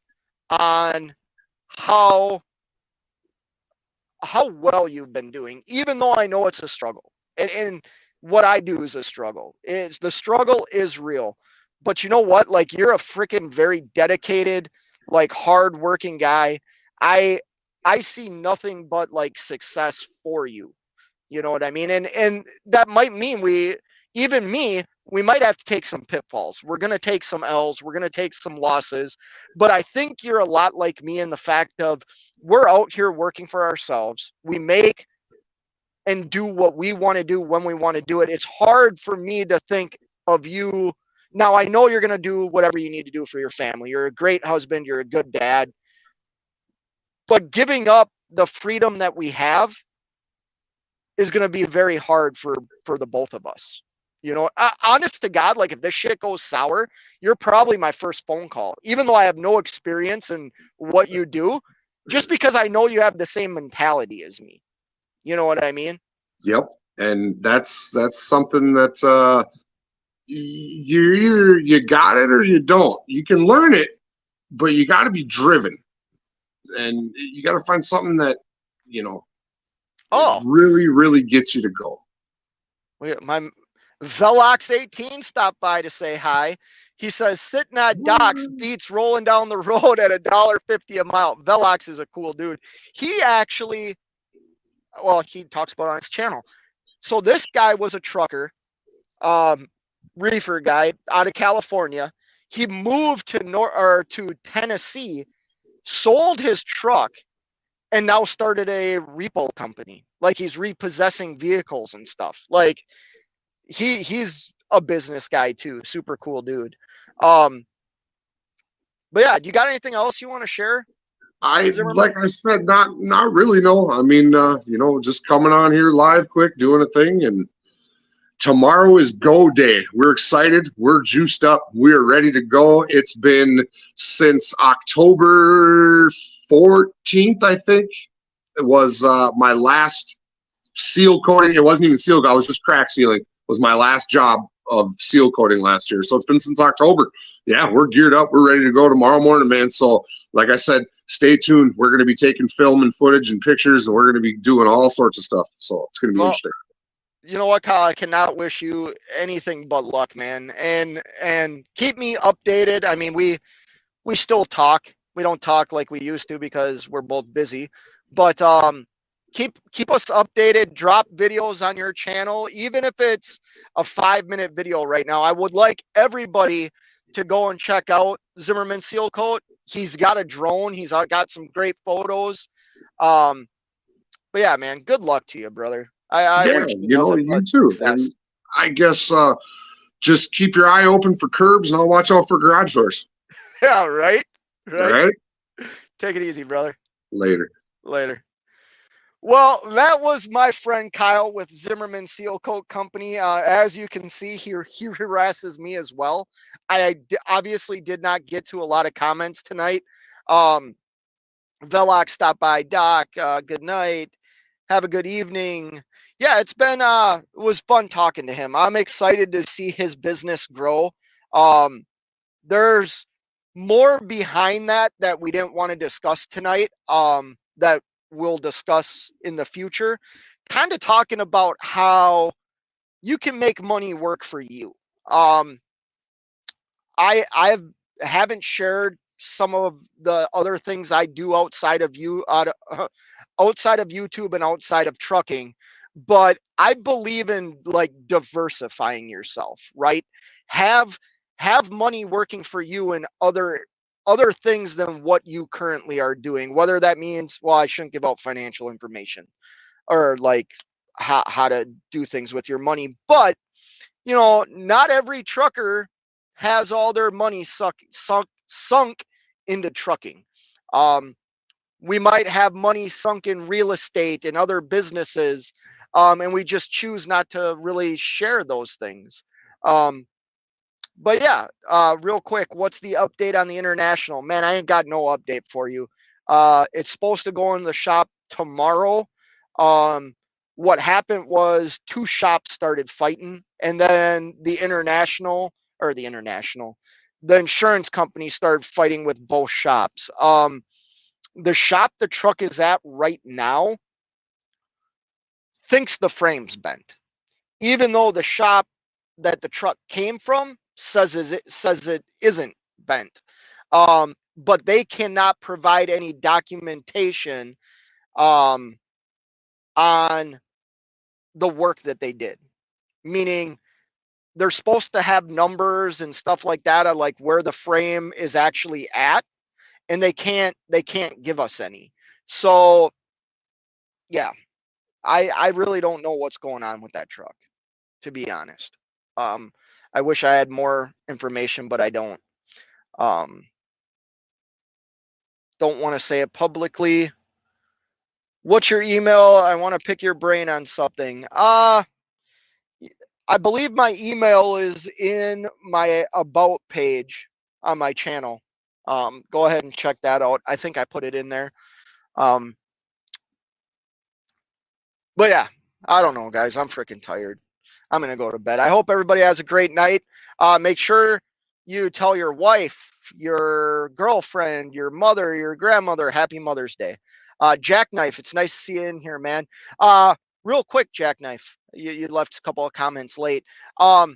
on how well you've been doing, even though I know it's a struggle. And what I do is a struggle. It's the struggle is real. But you know what? Like, you're a freaking very dedicated, like, hardworking guy. I I see nothing but like success for you. You know what I mean? And that might mean even me, we might have to take some pitfalls. We're going to take some L's. We're going to take some losses. But I think you're a lot like me in the fact of, we're out here working for ourselves. We make and do what we want to do when we want to do it. It's hard for me to think of you. Now, I know you're going to do whatever you need to do for your family. You're a great husband. You're a good dad. But giving up the freedom that we have is going to be very hard for the both of us. You know, honest to God, like, if this shit goes sour, you're probably my first phone call, even though I have no experience in what you do, just because I know you have the same mentality as me. You know what I mean? Yep. And that's something that you either you got it or you don't. You can learn it, but you got to be driven, and you got to find something that really, really gets you to go. My Velox 18 stopped by to say hi. He says, sitting at docks beats rolling down the road at $1.50 a mile. Velox is a cool dude. He actually, well, he talks about it on his channel. So this guy was a trucker, reefer guy out of California. He moved to Tennessee, sold his truck, and now started a repo company. Like, he's repossessing vehicles and stuff. Like, he's a business guy too. Super cool dude. But yeah, do you got anything else you want to share? Like I said, not really. No, I mean, just coming on here live, quick, doing a thing, and tomorrow is go day. We're excited. We're juiced up. We're ready to go. It's been since October 14th, I think. It was my last seal coating. It wasn't even seal. I was just crack sealing. It was my last job of seal coating last year. So it's been since October. Yeah, we're geared up. We're ready to go tomorrow morning, man. So like I said, stay tuned. We're going to be taking film and footage and pictures, and we're going to be doing all sorts of stuff. So it's going to be interesting. You know what, Kyle? I cannot wish you anything but luck, man. And keep me updated. I mean, we still talk. We don't talk like we used to because we're both busy. But keep us updated. Drop videos on your channel, even if it's a 5-minute video right now. I would like everybody to go and check out Zimmerman Sealcoat. He's got a drone. He's got some great photos. But yeah, man, good luck to you, brother. I wish you too. Success. And I guess just keep your eye open for curbs, and I'll watch out for garage doors. Yeah, right. All right. Take it easy, brother. Later. Well, that was my friend Kyle with Zimmerman Sealcoat Company. As you can see, he harasses me as well. I obviously did not get to a lot of comments tonight. Velox stopped by. Doc, good night. Have a good evening. Yeah, it was fun talking to him. I'm excited to see his business grow. There's more behind that we didn't want to discuss tonight, that we'll discuss in the future. Kind of talking about how you can make money work for you. I haven't shared some of the other things I do outside of YouTube and outside of trucking, but I believe in like diversifying yourself, right? Have have money working for you in other things than what you currently are doing, whether that means, well, I shouldn't give out financial information or like how to do things with your money. But, you know, not every trucker has all their money sunk into trucking. We might have money sunk in real estate and other businesses, and we just choose not to really share those things. But yeah, real quick, what's the update on the international? Man, I ain't got no update for you. It's supposed to go in the shop tomorrow. What happened was two shops started fighting, and then the insurance company started fighting with both shops. The shop the truck is at right now thinks the frame's bent, even though the shop that the truck came from says it isn't bent. But they cannot provide any documentation on the work that they did. Meaning they're supposed to have numbers and stuff like that of like where the frame is actually at, and they can't give us any. So yeah, I really don't know what's going on with that truck, to be honest. I wish I had more information, but I don't. Don't want to say it publicly. What's your email? I want to pick your brain on something. I believe my email is in my about page on my channel. Go ahead and check that out. I think I put it in there. But yeah, I don't know, guys. I'm freaking tired. I'm gonna go to bed. I hope everybody has a great night. Make sure you tell your wife, your girlfriend, your mother, your grandmother, happy Mother's Day. Jackknife, it's nice to see you in here, man. Real quick, Jackknife, you left a couple of comments late. I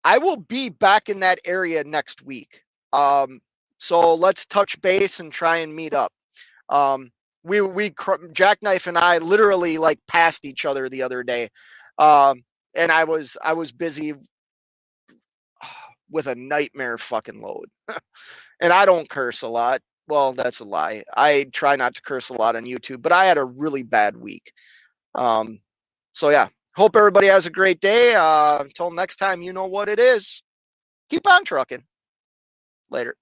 will be back in that area next week. So let's touch base and try and meet up. Jackknife and I literally like passed each other the other day. And I was busy with a nightmare fucking load. And I don't curse a lot. Well, that's a lie. I try not to curse a lot on YouTube, but I had a really bad week. So yeah, hope everybody has a great day. Until next time, you know what it is. Keep on trucking. Later.